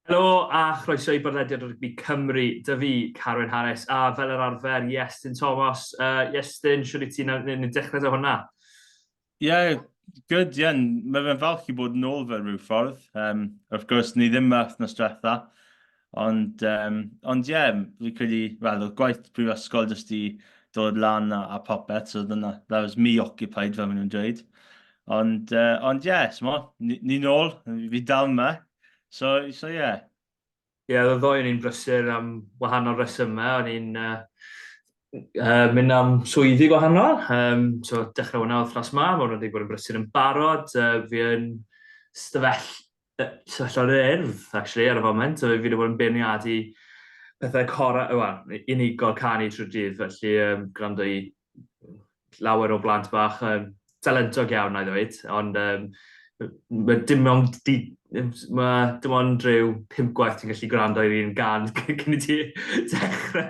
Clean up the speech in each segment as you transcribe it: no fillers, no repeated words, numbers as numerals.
Helo a chroeso i bodlediad rygbi Cymru, dy fi, Carwyn Harris, a fel yr arfer, Iestyn Thomas. Iestyn, siwr i ti'n dechrau dy hwnna? Yeah, good, yeah. Mae fe'n falch i bod yn ôl fel rhyw ffordd. Wrth gwrs, ni ddim wythnos diwetha. Ond fi credu, wel, oedd gwaith prifysgol jyst i dod lan a popeth, so that was me occupied, fel maen nhw'n dweud. Ni'n ôl, fi dal yma. So yeah. Ie, oedd y ddoi ni'n brysur am wahanol resymau. O'n i'n mynd am swyddi gwahanol. So, dechrau hwnna oedd ffras ma, mae hwnna wedi bod yn brysur yn barod. Fi yn sefyll o'r urdd, actually, ar y foment. So, fi wedi bod yn beirniadu pethau unigol canu trwy'r dydd, felly gwrando i lawer o blant bach, dalentog iawn, na i ddweud, ond mae dim ond rhyw 5 gwaith ti'n gallu gwrando i'r un gan cyn i ti dechrau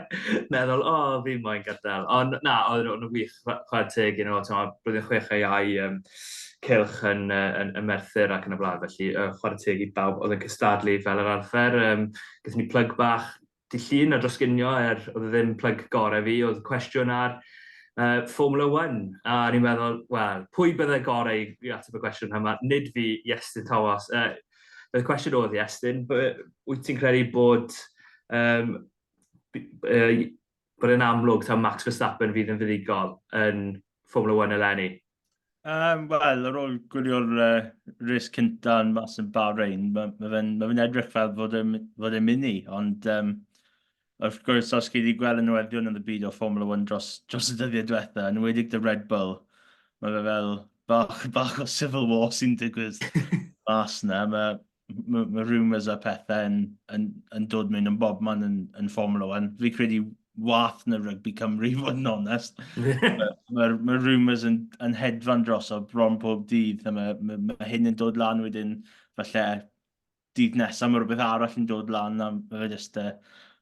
meddwl, fi moyn gadael. Ond na, oedd nhw'n wych, chwarae teg, blwyddyn 6 iau cylch yn Merthyr ac yn y blaen, felly chwarae teg i bawb oedd yn cystadlu fel yr arfer. Gaethon ni plug bach dillun a drosginio, oedd ddim plug gorau fi, oedd cwestiwn ar Formula 1, a ni'n meddwl, wel, pwy bydde gorau i ateb y cwestiwn yma? Nid fi, Iestyn Thomas. Y cwestiwn oedd, Iestyn, wyt ti'n credu bod bod yn amlwg taw Max Verstappen fydd yn fuddigol yn Formula 1 eleni? Wel, ar ôl gwylio'r race cynta yn mas yn Bahrain, mae fe'n edrych fel fod e'n mynd i, ond wrth gwrs, os chi wedi gweld y newyddion yn y byd o Formula 1 dros y dyddiau diwetha, yn enwedig dy Red Bull, mae fe fel bach o civil war sy'n digwydd mas yna. Mae rumours a pethau yn dod mewn yn bobman yn Formula 1. Fi credu wath na rygbi Cymru, fod yn onest. Mae rumours yn hedfan dros o bron pob dydd. Mae hyn yn dod lan wedyn, falle dydd nesaf mae rhywbeth arall yn dod lan, a mae fe jyst,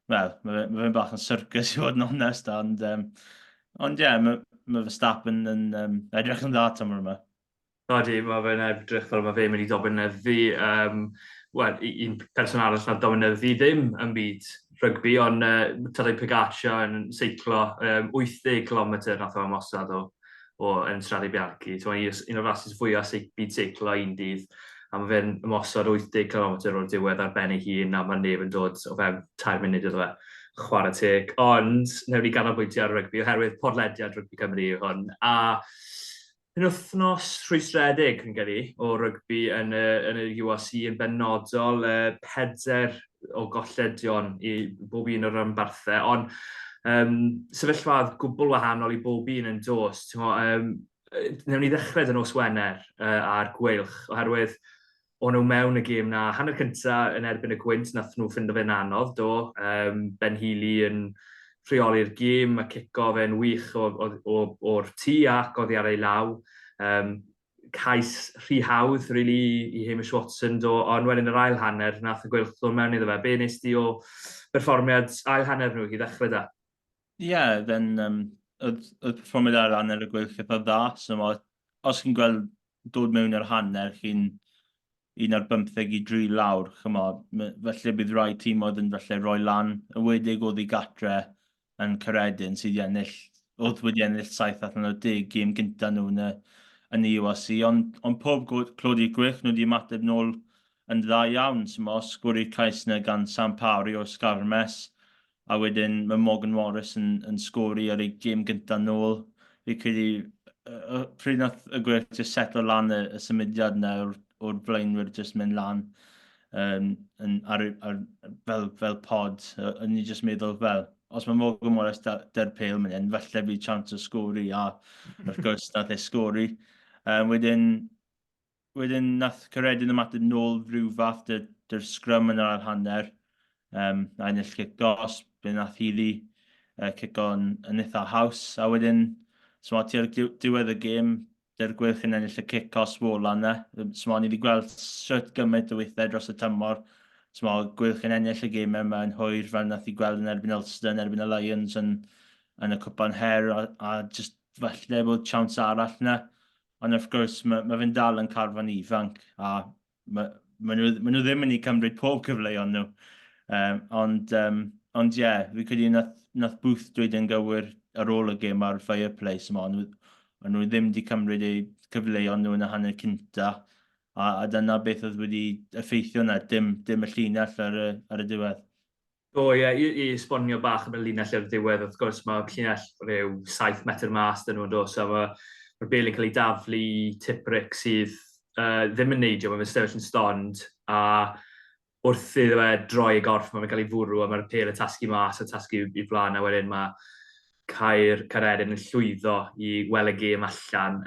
mae fe'n bach yn circus i fod yn onest, mae Verstappen yn edrych yn dda tamor yma. Odi, mae fe'n edrych fel mae fe'n mynd i dominyddu. Wel, un person arall na dominyddu ddim yn byd rygbi, ond Tadej Pogacar yn seiclo 80 km nath o ymosod yn Strade Bianchi. Un o'r rhasys fwyaf byd seiclo un dydd, a mae fe'n ymosod 80 km o'r diwedd ar ben ei hun, a mae neb yn dod o fewn 2 munud iddo fe. Chwarae teg. Ond, newn ni ganolbwyntio ar rygbi, oherwydd podlediad rygbi Cymru yw hwn. A penwythnos rhwystredig yn gyrru o rygbi yn y URC yn benodol, 4 o golledion i bob un o'r ymbarthau, ond sefyllfaodd gwbl wahanol i bob un yn dos. Newn ni ddechrau dyn nos Wener a'r Gweilch, oherwydd o'n nhw mewn y gêm na hanner cyntaf yn erbyn y gwynt, nath nhw ffindo fe'n anodd, Ben Healy yn rheoli'r gêm, a cico fe'n wych o'r tŷ ac oddi ar ei law. Cais rhy hawdd, really, i Hamish Watson, ond wedyn yr ail hanner, nath y Gweilch ddod mewn iddo fe. Be nes di o berfformiad ail hanner nhw i ddechrau da? Oedd perfformiad ar hanner y Gweilch eitha dda, so os chi'n gweld dod mewn i'r hanner, chi'n 1 ar 15 i 3 lawr, felly bydd rai tîm oedd yn felly roi lan, y wedig oedd i gatre yn Caerdydd sydd wedi ennill 7-10 gêm gynta nhw yn y URC, ond pob clod i'r gwych, nhw wedi ymateb nôl yn dda iawn, os gwrdd cais yna gan Sam Parry o Scarlets, a wedyn mae Morgan Morris yn sgori ar ei gêm gynta nôl. Fi credu, pryd nath y gwych jyst setlo lan y symudiad yna o'r blaenwyr jyst mynd lan fel pod. O'n i jyst meddwl, os mae Morgan Morris der pêl mynd yn, falle bydd chance o sgori, a wrth gwrs nath e sgori. Wedyn nath Caerdydd ymateb nôl rhyw fath dy'r scrum yn yr hanner, a ennill kick-os, bydd nath Healy kick-o yn eitha haws, a wedyn, ti'r diwedd y gêm, dy'r Gweilch yn ennill y kick-os wola yna. Ni wedi gweld sut gymaint o weithiau dros y tymor. Gweilch yn ennill y gêm yma yn hwyr, fel nath i gweld yn erbyn Ulster, yn erbyn y Lions yn y cwpan her, a just falle bod chance arall yna. Ond wrth gwrs, mae fe'n dal yn carfan ifanc, a nhw ddim yn ei cymryd pob cyfleoedd nhw. Ond ie, fi credu nath Booth dweud yn gywir ar ôl y gêm ar Fireplace yma, ond nhw ddim wedi cymryd eu cyfleoedd nhw yn y hanner cynta, a dyna beth oedd wedi effeithio yna, dim y llinell ar y diwedd. O ie, i esbonio bach am y linell ar y diwedd, wrth gwrs mae llinell rhyw 7 metr mas dyn nhw'n dos, a mae'r bel yn cael ei daflu tipric sydd ddim yn neidio, mae'n stefell yn stond, a wrth iddo fe droi y gorff, mae'n cael ei fwrw, a mae'r pel y tasgu mas a tasgu i flaen, a wedyn mae Caerdydd yn llwyddo i weld y gêm allan.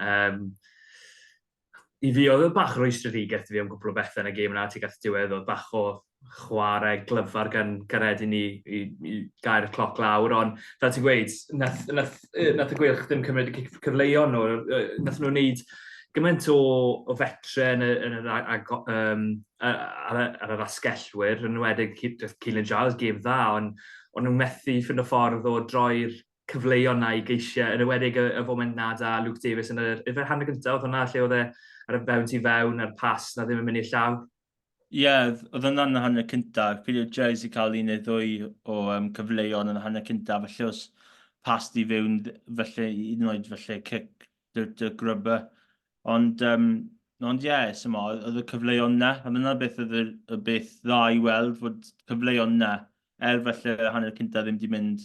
I fi, oedd bach o rwystredigaeth fi am gwbl o bethau yn y gêm yna, ti gath diwedd, oedd bach o chwarae glyfar gan Caerdydd i gair y cloc lawr, ond fel ti'n gweud, nath y Gweilch ddim cymryd y cyfleoedd nhw, nath nhw'n wneud gymaint o fetre ar yr asgellwyr, yn wedig Cilyn Giles, gêm dda, ond nhw'n methu ffynd o ffordd o droi'r cyfleoedd na i geisiau, yn ywedig y foment nad a Luke Davies yn y hanner gyntaf, oedd hwnna lle oedd ar y fewn ti fewn, a'r pas na ddim yn mynd i'r llaw. Ie, oedd hwnna yn y hanner cyntaf. Credu oedd Giles i cael un neu ddwy o cyfleoedd yn y hanner cyntaf, felly os pas di fewn, felly un oed felly cic dy grybau. Ond ie, oedd y cyfleoedd yna, a dyna beth oedd y beth dda i weld, fod cyfleoedd yna, felly y hanner cyntaf ddim wedi mynd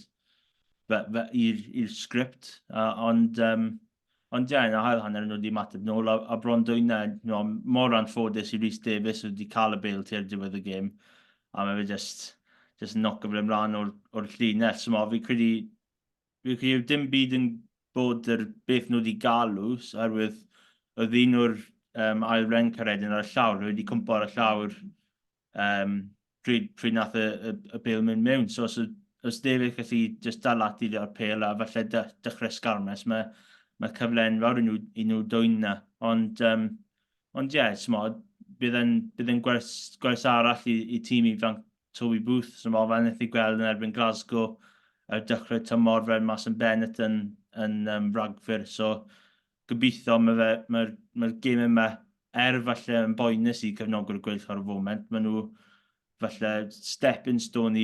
i'r sgript, ond ie, na hael hanner nhw wedi mateb nôl, a bron dwy'n mor anffodus i Rhys Davies wedi cael y bel tu'r diwedd y gêm, a mae fe just knock fel ymlaen o'r llinell. Fi credu dim byd yn bod beth nhw wedi galw, oherwydd oedd un o'r ail ren Caerdydd ar y llawr, wedi cwmpo ar y llawr pryd nath y bel mynd mewn. So os Davies gallu just dal ati ar pel a falle dechrau Scarlets, mae cyfle enfawr i nhw dwy'n na. Ond ie, bydd yn gwers arall i tîm ifanc Toby Booth. Fel wnaeth i gweld yn erbyn Glasgow, dechrau tymor fel mas yn Bennett yn Rhagfyr. So gobeithio mae'r gêm yma falle yn boenus i cefnogwyr Gweilch ar y foment. Mae nhw falle stepping stone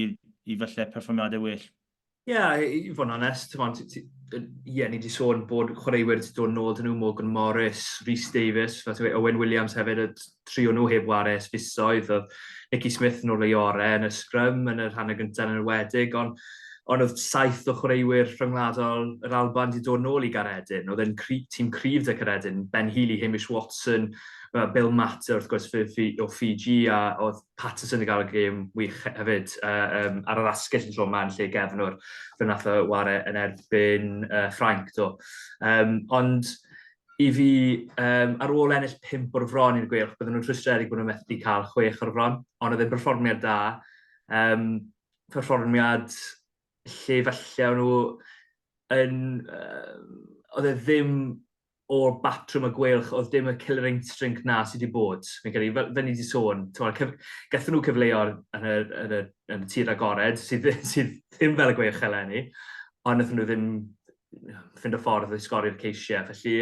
i falle perfformiadau well. Ie, i fod yn onest, ni wedi sôn bod chwaraewyr wedi dod nôl dyn nhw, Morgan Morris, Rhys Davies, Owen Williams hefyd, y trio nhw heb wares fusoedd, oedd Nicky Smith nôl ei orau yn y scrum yn yr hanner gyntaf yn y wedig, ond oedd 7 o chwaraewyr rhyngwladol yr Alban wedi dod nôl i Caerdydd. Oedd e'n tîm cryf dy Caerdydd, Ben Healy, Hamish Watson, Bill Matter, wrth gwrs, o Fiji, a oedd Patterson wedi cael y gêm wych hefyd ar yr asgell yn tro yma yn lle gefnwr, fe nath o ware yn erbyn Ffrainc. Ond i fi, ar ôl ennill 5 o'r fron i'r Gweilch, bydden nhw'n rhwystredig bod nhw'n methu cael 6 o'r fron, ond oedd e'n perfformiad da. Perfformiad lle falle nhw oedd e ddim o'r batrwm y Gweilch, oedd dim y killer instinct na sydd wedi bod. Fi'n credu, fel ni wedi sôn, gathen nhw cyfleoedd yn y tir agored, sydd ddim fel y Gweilch eleni, ond wnaethon nhw ddim ffind o ffordd i sgori'r ceisiau. Felly,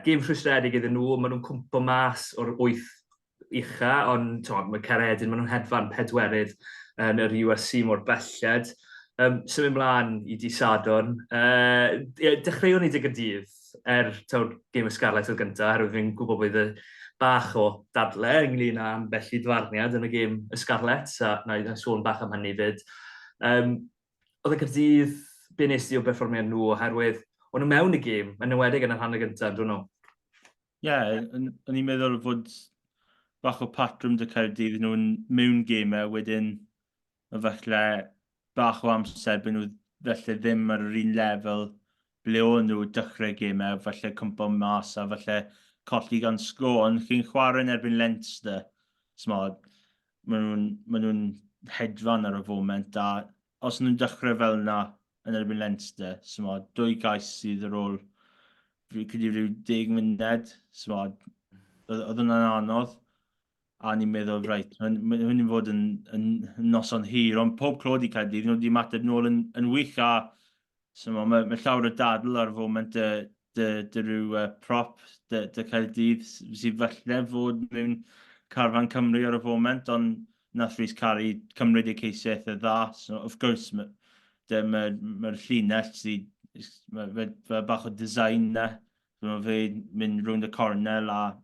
gêm rhwystredig iddyn nhw, maen nhw'n cwmpo mas o'r 8 ucha, ond mae Caerdydd, maen nhw'n hedfan pedwerydd yn yr USC mor belled. Symud ymlaen i di Sadwrn. Dechreuwn ni dy Gaerdydd gêm y Scarlets oedd gyntaf, oherwydd fi'n gwybod bod y bach o dadle ynglyn â ambell i dwarniad yn y gêm y Scarlets, a na i sôn bach am hynny fyd. Oedd y Caerdydd, be nes di o berfformiad nhw, oherwydd o'n nhw mewn y gêm, yn ywedig yn y hanner gyntaf, dwi'n nhw? Ie, o'n i'n meddwl fod bach o patrwm dy Caerdydd nhw'n mewn gêmau, wedyn falle bach o amser, byd nhw felly ddim ar yr un lefel ble o'n nhw dechrau gymau, falle cwmpo mas a falle colli gan sgo, ond chi'n chwarae yn erbyn Leinster, maen nhw'n hedfan ar y foment, a os nhw'n dechrau fel yna yn erbyn Leinster, 2 gais sydd ar ôl, fi credu rhyw 10 munud, oedd hwnna'n anodd, a ni'n meddwl, hwnnw'n fod yn noson hir, ond pob clod i Caerdydd, nhw wedi mateb nôl yn wych, a mae llawer o dadl ar y foment dy rhyw prop dy Caerdydd sydd falle fod mewn Carfan Cymru ar y foment, ond nath Rhys Carri cymryd eu ceisiaeth y dda. So, of course, mae'r llinell sydd, mae bach o design na. So, mae fe mynd rhwng y cornel a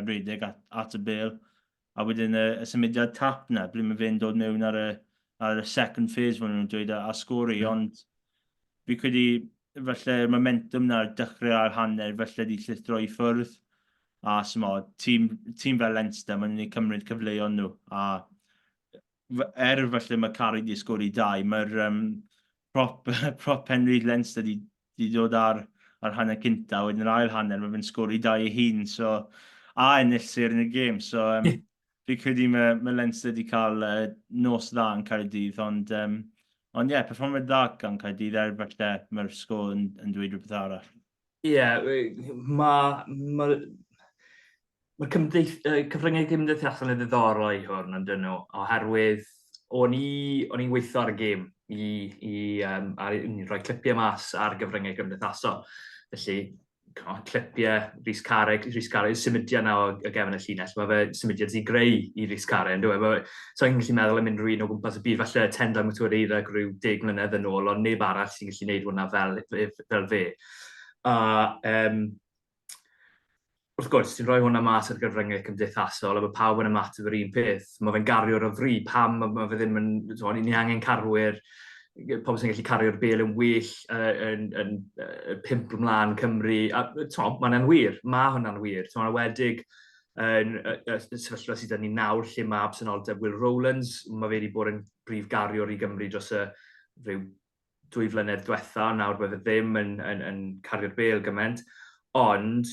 rhedeg at y bel. A wedyn y symudiad tap na, ble mae fe'n dod mewn ar y second phase, fan nhw'n dweud, a sgori, ond fi credu, felly, momentum na'r dechrau a'r hanner, felly di llithro i ffwrdd. A tîm fel Leinster, maen nhw'n cymryd cyfleoedd nhw. A felly mae Caerdydd di sgori 2, mae'r prop Penrith Leinster di dod ar hanner cynta, wedyn yr ail hanner, mae fe'n sgori 2 ei hun, a ennill sy'r yn y gêm. So, fi credu mae Leinster di cael nos dda yn Caerdydd, ond ie, perfformiad dda gan Caerdydd, felly mae'r sgôr yn dweud rhywbeth arall. Ie, mae'r cyfryngau gymdeithasol yn ddiddorol i hwn yn dyn nhw, oherwydd o'n i'n weithio ar y gêm i rhoi clipiau mas ar gyfryngau gymdeithasol. Felly, clipiau Rhys Carri, symudiad na o gefn y llinell, mae fe symudiad sy'n greu i Rhys Carri, yn dweud. So, i'n gallu meddwl am unrhyw un o gwmpas y byd, falle tendang mwtwyr eirag rhyw 10 mlynedd yn ôl, ond neb arall sy'n gallu gwneud hwnna fel fe. Wrth gwrs, ti'n rhoi hwnna mas ar gyfryngau cymdeithasol, a mae pawb yn ymateb yr un peth. Mae fe'n gariwr o fri, pam mae fe ddim yn... Ni angen carwyr, pobl sy'n gallu cario'r bel yn well yn 5 ymlaen Cymru. Mae hwnna'n wir, mae hwnna'n wir. Mae'n wedig yn y sefyllfa sydd yn ni nawr, lle mae absenoldeb Will Rowlands. Mae fe wedi bod yn brif gariwr i Gymru dros rhyw 2 flynedd diwetha, nawr bydd e ddim yn cario'r bel gymaint. Ond,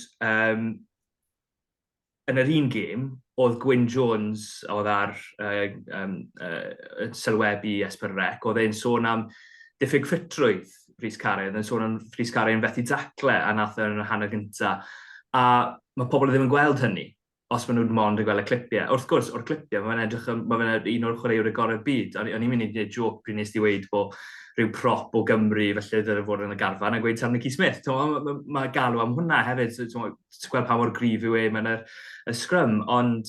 yn yr un gêm, oedd Gwyn Jones, oedd ar sylwebu Esbyrrec, oedd e'n sôn am diffyg ffitrwydd Rhys Carri, oedd e'n sôn am Rhys Carri yn fethu dacle a nath yn y hanner gyntaf. A mae pobl ddim yn gweld hynny, os maen nhw'n mond yn gweld y clipiau. Wrth gwrs, o'r clipiau, mae fe'n un o'r chwaraewr y gorau'r byd. O'n i'n mynd i gwneud joc pryd nes di weid bod rhyw prop o Gymru, felly dylai fod yn y garfan, a gweud Tarnicky Smith. Mae galw am hwnna hefyd, ti'n gweld pa mor gryf yw mewn y sgrym, ond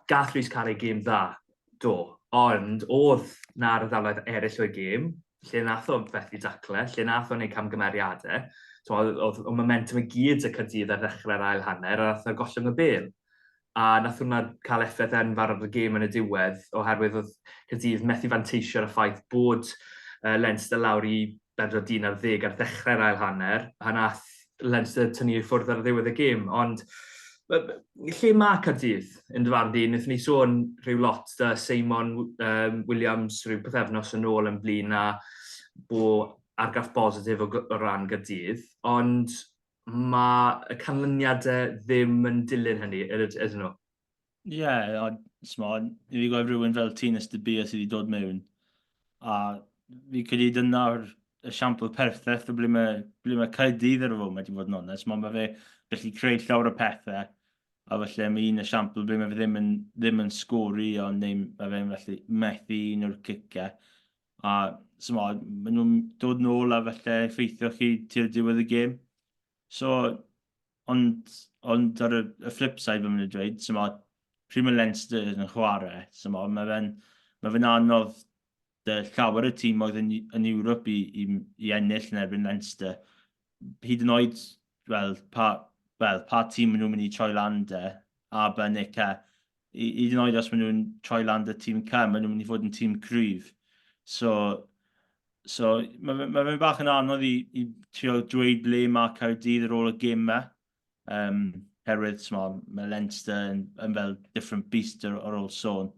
gath Rhys Carri gêm dda, do, ond oedd na'r ardaloedd eraill o'i gêm, lle nath o fethu dacle, lle nath o wneud camgymeriadau, oedd momentum y gyd y Caerdydd ar ddechrau'r ail hanner, a nath o gollwng y bel. A nath hwnna cael effaith enfawr ar y gêm yn y diwedd, oherwydd oedd Caerdydd methu fanteisio ar y ffaith bod Leinster lawr i 40 ar 10 ar ddechrau'r ail hanner, a nath Leinster tynnu i ffwrdd ar y ddiwedd y gêm. Ond lle mae Caerdydd yn dyfardu, wnaethon ni sôn rhyw lot da Simon Williams rhyw pythefnos yn ôl yn blin a bod argraff positif o ran Caerdydd, ond mae y canlyniadau ddim yn dilyn hynny, ydyn nhw? Ie, i fi gweld rhywun fel Tines de Bia sydd wedi dod mewn. A fi credu dyna'r esiampl perffaith o ble mae Caerdydd ar y fo, wedi fod yn onest. Mae fe gallu creu llawer o pethau, a felly mae un esiampl ble mae fe ddim yn sgori, ond mae fe'n felly methu un o'r cicau. A maen nhw'n dod nôl a felly effeithio chi tir diwedd y gêm. So, ond ar y flip side fe mynd i dweud, pryd mae Leinster yn chwarae, mae fe'n anodd llawer y tîm oedd yn Ewrop i ennill yn erbyn Leinster. Hyd yn oed, pa tîm maen nhw'n mynd i troi land a Bennic hyd yn oed os maen nhw'n troi land y tîm maen nhw'n mynd i fod yn tîm cryf. So mae fe'n bach yn anodd i trio dweud ble mae Caerdydd ar ôl y gêm yma. Herwydd, mae Leinster yn fel different beast ar ôl sôn.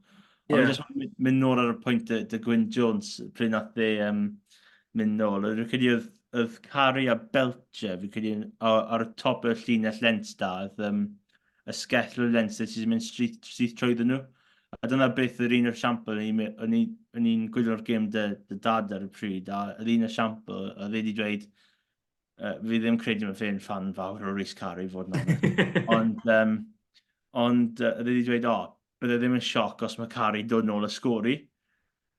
Ond fi'n just mynd nôl ar y pwynt y Gwyn Jones, pryd nath mynd nôl. Rwy'n credu oedd Carri a Belcher, fi'n credu ar y top y llinell Leinster, y skell o Leinster sy'n mynd syth trwyddyn nhw. A dyna beth yr un o'r siampl, o'n i'n gwylio'r gêm dy dad ar y pryd, a yr un o'r siampl, a fe wedi dweud, fi ddim credu mae fe'n fan fawr o Rhys Carri fod yna. Ond fe wedi dweud, bydde ddim yn sioc os mae Carri dod nôl y sgori.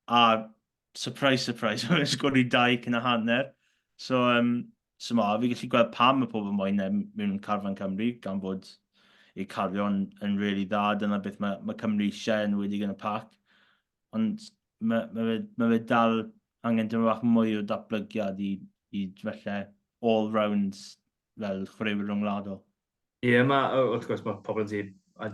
A surprise, mae fe'n sgori 2 cyn y hanner. So fi gallu gweld pam y pobl moyn mewn Carfan Cymru, gan bod i cario yn really dda. Dyna beth mae Cymru eisiau yn wedi yn y pac. Ond mae fe dal angen dyma bach mwy o datblygiad i falle all-round fel chwaraewyr rhyngwladol. Ie, wrth gwrs, mae pobl wedi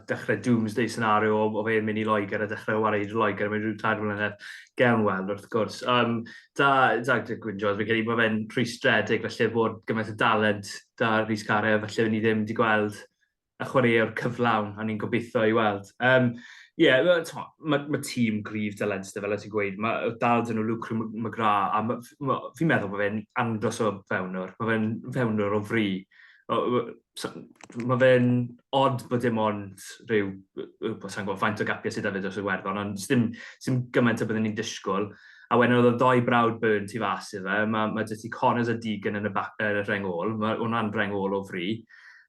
dechrau doomsday scenario o fe'n mynd i Loegr a dechrau wario i Loegr a mynd rhyw 3 mlynedd gelwedd, wrth gwrs. Da Gwynjoedd, fi'n credu bod fe'n rhwystredig, felly bod gymaint o dalent da Rhys Carreg, felly ni ddim wedi gweld y chwaraewr cyflawn, a ni'n gobeithio i weld. Ie, mae tîm gryf da Leinster, fel ti'n gweud, mae dal dyn nhw Luke McGrath, a fi'n meddwl bod fe'n andros o fewnwr, mae fe'n fewnwr o fri. Mae fe'n od bod dim ond rhyw, sa'n gwybod, faint o gapiau sydd David os y werddon, ond dim gymaint o byddwn ni'n disgwyl. A wedyn oedd y ddoi brawd byrn tu fas i fe, mae dydy Connors a Deegan yn y rhengol, mae hwnna'n rhengol o fri.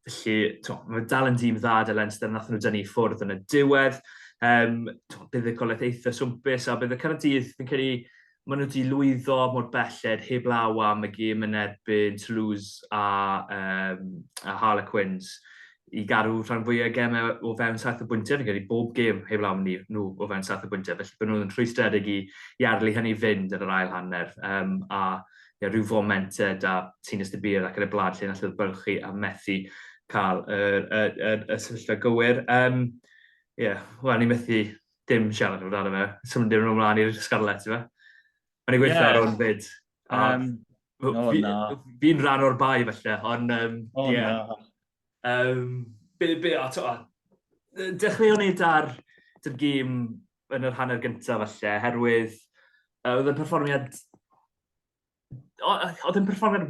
Felly, mae dal yn dîm dda dy Leinster, nath nhw dynnu ffwrdd yn y diwedd. Bydd y goleth eitha swmpus, a bydd y Caerdydd, fi'n credu, maen nhw wedi lwyddo mor belled heb law am y gêm yn erbyn Toulouse a Harlequins i gadw rhan fwyaf gemau o fewn 7 o bwyntiau. Fi'n credu bob gêm heb law am nhw o fewn 7 o bwyntiau. Felly bydd nhw'n rhwystredig i arlu hynny fynd yn yr ail hanner. A rhyw fomented a Tîn Ystybir ac yn y blaen lle nath bylchu a methu cael y sefyllfa gywir. Wel, ni methu dim siarad amdano fe. Symud dim yn ymlaen i'r Scarlets, fe. Mae'n ei gweithio ar o'n fyd. Fi'n rhan o'r bai, felly, ond... Dechreuwn ni dar gêm yn yr hanner gyntaf, felly, herwydd oedd yn perfformiad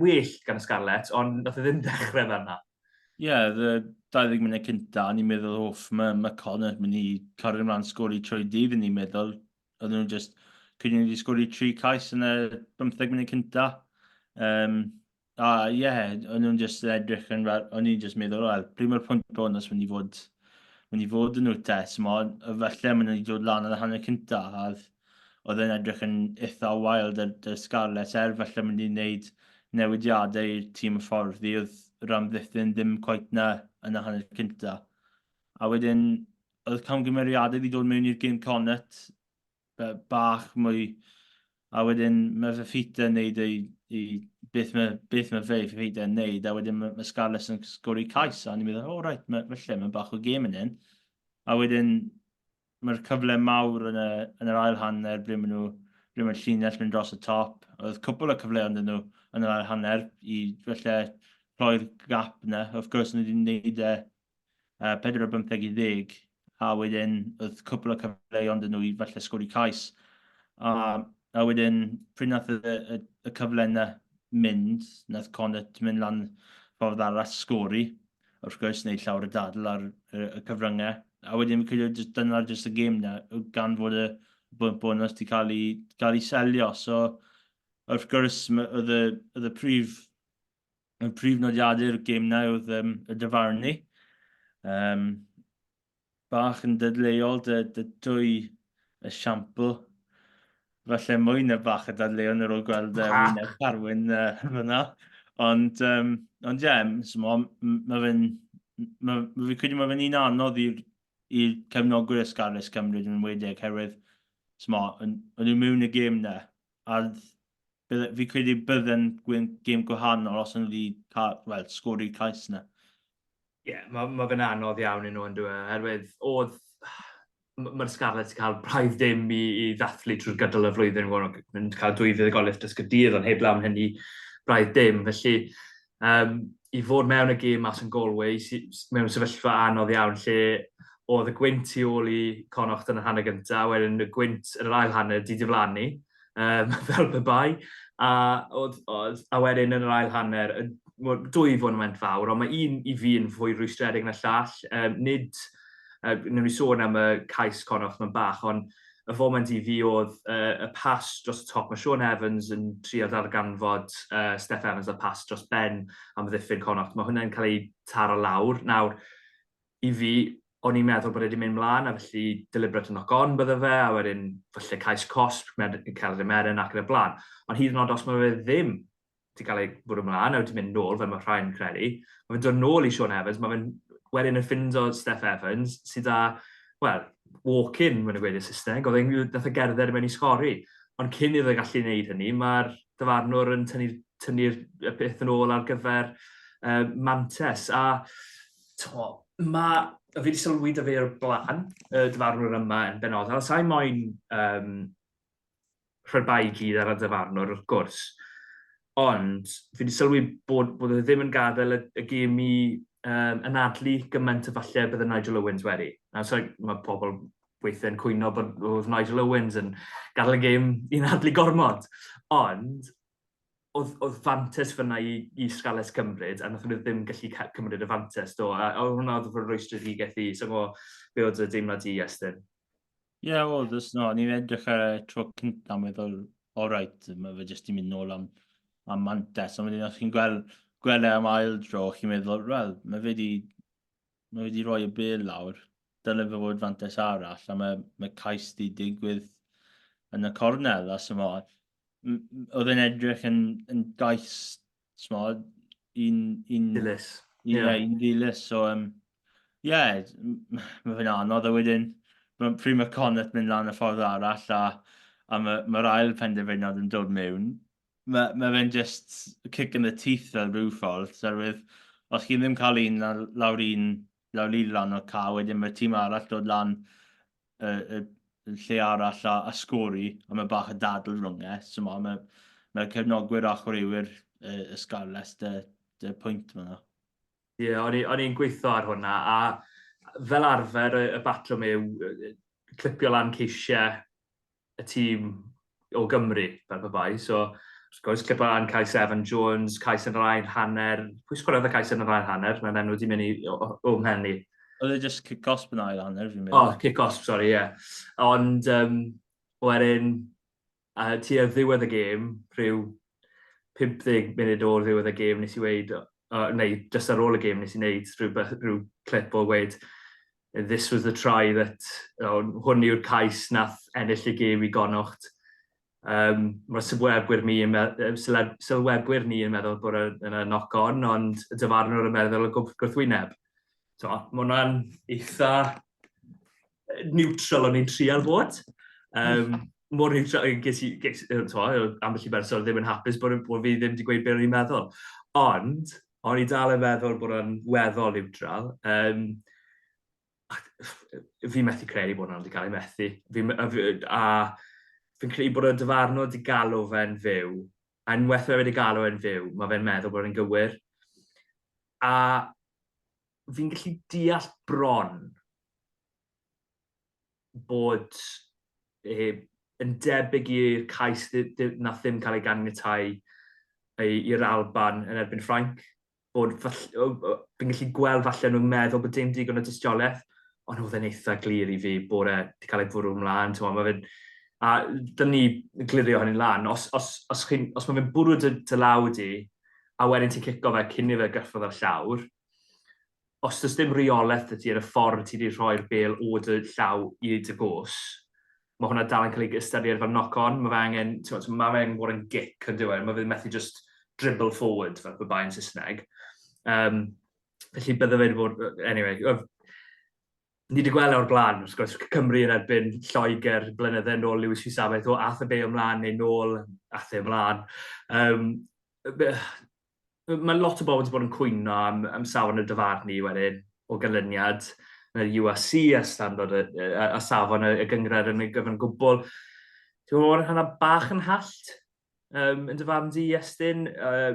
well gan y Scarlets, ond nath ddim dechrau fe yna. Ie, y 20 munud cynta, ni'n meddwl, mae Connor mynd i cario ymlaen sgori trwy dydd, ni'n meddwl. Oedd nhw'n just cyn i sgori 3 cais yn y 15 munud cynta. O'n nhw'n just edrych yn rhaid, o'n i'n just meddwl, wel, pryd mae'r pwynt bonus mynd i fod yn nhw tes, falle mynd i dod lan yn y hanner cynta, a oedd yn edrych yn eitha wild y Scarlets falle mynd i wneud newidiadau i'r tîm y ffordd i, oedd ramddiffyn ddim cweit na yn y hanner cynta. A wedyn, oedd camgymeriadau wedi dod mewn i'r gêm Connacht, bach mwy, a wedyn mae fe ffita yn neud beth mae fe ffita yn neud, a wedyn mae Scarlets yn sgori cais, a ni'n meddwl, felly mae bach o gêm yn hyn. A wedyn mae'r cyfle mawr yn yr ail hanner, ble mae'r llinell mynd dros y top. Oedd cwbl o cyfleoedd yn nhw yn yr ail hanner i felly rhoi'r gap yna. Of gwrs, nhw wedi gwneud 4-15-10, a wedyn oedd cwbl o cyfleoedd yn nhw i felly sgori cais. A wedyn, pryd nath y cyfle yna mynd, nath Connacht mynd lan ffordd arall sgori, wrth gwrs, wneud llawer y dadl ar y cyfryngau. A wedyn, dyna'r just y gêm yna, gan fod y bonus wedi cael ei selio. So, wrth gwrs, oedd y prif nodiadau'r gêm yna oedd y dyfarnu. Bach yn dydleol, dy dwy esiampl. Falle mwy na bach y dadleol yn ôl gweld Mae Carwyn fyna. Ond fi credu mae fe'n un anodd i'r cefnogwyr y Scarlets Cymru yn wedig, herwydd yn nhw mewn y gêm yna. A fi credu bydde'n gêm gwahanol os yn nhw wedi sgori'r cais yna. Ie, mae fe'n anodd iawn i nhw yn dweud, herwydd mae'r Scarlets cael braidd dim i ddathlu trwy'r gydol y flwyddyn, yn cael 2 fuddugoliaeth dysgu dydd, ond heb lawn hynny braidd dim. Felly, i fod mewn y gêm mas yn Galway, mewn sefyllfa anodd iawn, lle oedd y gwynt tu ôl i Connacht yn y hanner gyntaf, wedyn y gwynt yn yr ail hanner di diflannu, fel y bai, a wedyn yn yr ail hanner, 2 fonament fawr, ond mae un i fi yn fwy rwystredig na llall. Newn ni sôn am y cais Connacht mewn bach, ond y foment i fi oedd y pas dros y top. Mae Sean Evans yn trio darganfod Steph Evans a pas dros ben am ddiffyn Connacht. Mae hwnna'n cael ei taro lawr. Nawr, i fi, o'n i'n meddwl bod wedi mynd mlaen, a felly deliberate yn knock-on bydde fe, a wedyn falle cais cosp, Caerdydd Meren ac yn y blaen. Ond hyd yn oed os mae fe ddim wedi cael ei bwrw mlaen, a wedi mynd nôl, fel mae rhai'n credu, mae fe'n dod nôl i Sean Evans, mae fe'n wedyn yn ffindo Steph Evans, sydd â, wel, walk-in, mae'n gweud y Saesneg, oedd e'n dath y gerdded mewn i sgori. Ond cyn iddo gallu gwneud hynny, mae'r dyfarnwr yn tynnu'r peth yn ôl ar gyfer Mantes. A fi wedi sylwi dy fe o'r blaen, y dyfarnwr yma yn benodol. A sa'i moyn rhybai gyd ar y dyfarnwr, wrth gwrs. Ond fi wedi sylwi bod e ddim yn gadael y gêm i anadlu gymaint o falle bydd Nigel Owens wedi. Mae pobl weithio'n cwyno bod oedd Nigel Owens yn gadael y gêm i anadlu gormod. Ond oedd fantes fyna i Scarlets cymryd, a nath nhw ddim gallu cymryd y fantes do. A hwnna oedd fy rwystredigaeth i, so be oedd y deimlad i Iestyn? Ie, wel, ni'n edrych ar y tro cyntaf yn meddwl, alright, mae fe jyst i mynd nôl am Mantes, ond wedyn os chi'n gweld am ail dro, chi'n meddwl, wel, mae fe wedi rhoi y bel lawr, dylai fe fod fantes arall, a mae cais di digwydd yn y cornel, a oedd yn edrych yn gais, un Dilys. Un dilys, so, mae fe'n anodd, a wedyn, pryd mae Connacht mynd lan y ffordd arall, a mae'r ail penderfynod yn dod mewn, mae fe'n just kick in the teeth fel rhyw ffordd, oherwydd os chi ddim cael un lawr lan o'r ca, wedyn mae'r tîm arall dod lan y lle arall a sgori, a mae bach y dadl rhwng e, so mae'r cefnogwyr a chwaraewyr y Scarlets dy pwynt yma. Ie, o'n i'n gweithio ar hwnna, a fel arfer y batlwm yw clipio lan ceisiau y tîm o Gymru fel pe bai. So, gwrs, clipio lan cais Evan Jones, cais yn yr ail hanner. Pwy sgwrodd y cais yn yr ail hanner? Mae'n enw di mynd o mhenni. Oedd e just kick-osp yn ail hanner, fi'n meddwl. Kick-osp, sori, ie. Ond wedyn, ti ar ddiwedd y gêm, rhyw 50 munud o'r ddiwedd y gêm nes i weid, neu just ar ôl y gêm nes i wneud rhyw clip o weid, this was the try that, hwn yw'r cais nath ennill y gêm i Connacht. Mae'r sylwebwyr ni yn meddwl bod yna knock-on, ond y dyfarnwr yn meddwl y gwrthwyneb. Mae hwnna'n eitha neutral o'n i'n trial bod. Mor neutral, ambell i bersonol ddim yn hapus bod fi ddim wedi gweud beth o'n i'n meddwl. Ond, o'n i dal yn meddwl bod o'n weddol neutral. Fi methu credu bod hwnna'n wedi cael ei methu. A fi'n credu bod y dyfarnwr wedi galw fe'n fyw. A unwaith wedi galw fe'n fyw, mae fe'n meddwl bod e'n gywir. A fi'n gallu deall bron bod yn debyg i'r cais nath ddim cael ei ganiatáu i'r Alban yn erbyn Ffrainc. Fi'n gallu gweld falle nhw'n meddwl bod dim digon o dystiolaeth, ond oedd e'n eitha glir i fi bod e wedi cael ei bwrw ymlaen. A dyn ni glirio hynny'n lan. Os mae fe'n bwrw dy law di, a wedyn ti'n cico fe cyn i fe gyffrodd ar llawr, os does dim reolaeth ydy ar y ffordd ti wedi rhoi'r bel o dy llaw i dy gos, mae hwnna dal yn cael ei ystyried fel knock-on. Mae fe angen bod yn gic yn diwedd. Mae fe methu just dribble forward fel pe bai yn Saesneg. Felly bydde fe wedi bod... Anyway, ni wedi gweld o'r blaen, wrth gwrs, Cymru yn erbyn Lloegr blynyddoedd nôl Lewis Rhys-Abeth, o ath y be ymlaen neu nôl, ath e ymlaen. Mae lot o bobl wedi bod yn cwyno am safon y dyfarnu wedyn o ganlyniad yn y USC a safon y gyngred yn y gyfan gwbl. Ti'n gwybod hynna bach yn hallt yn dyfarn di, Iestyn?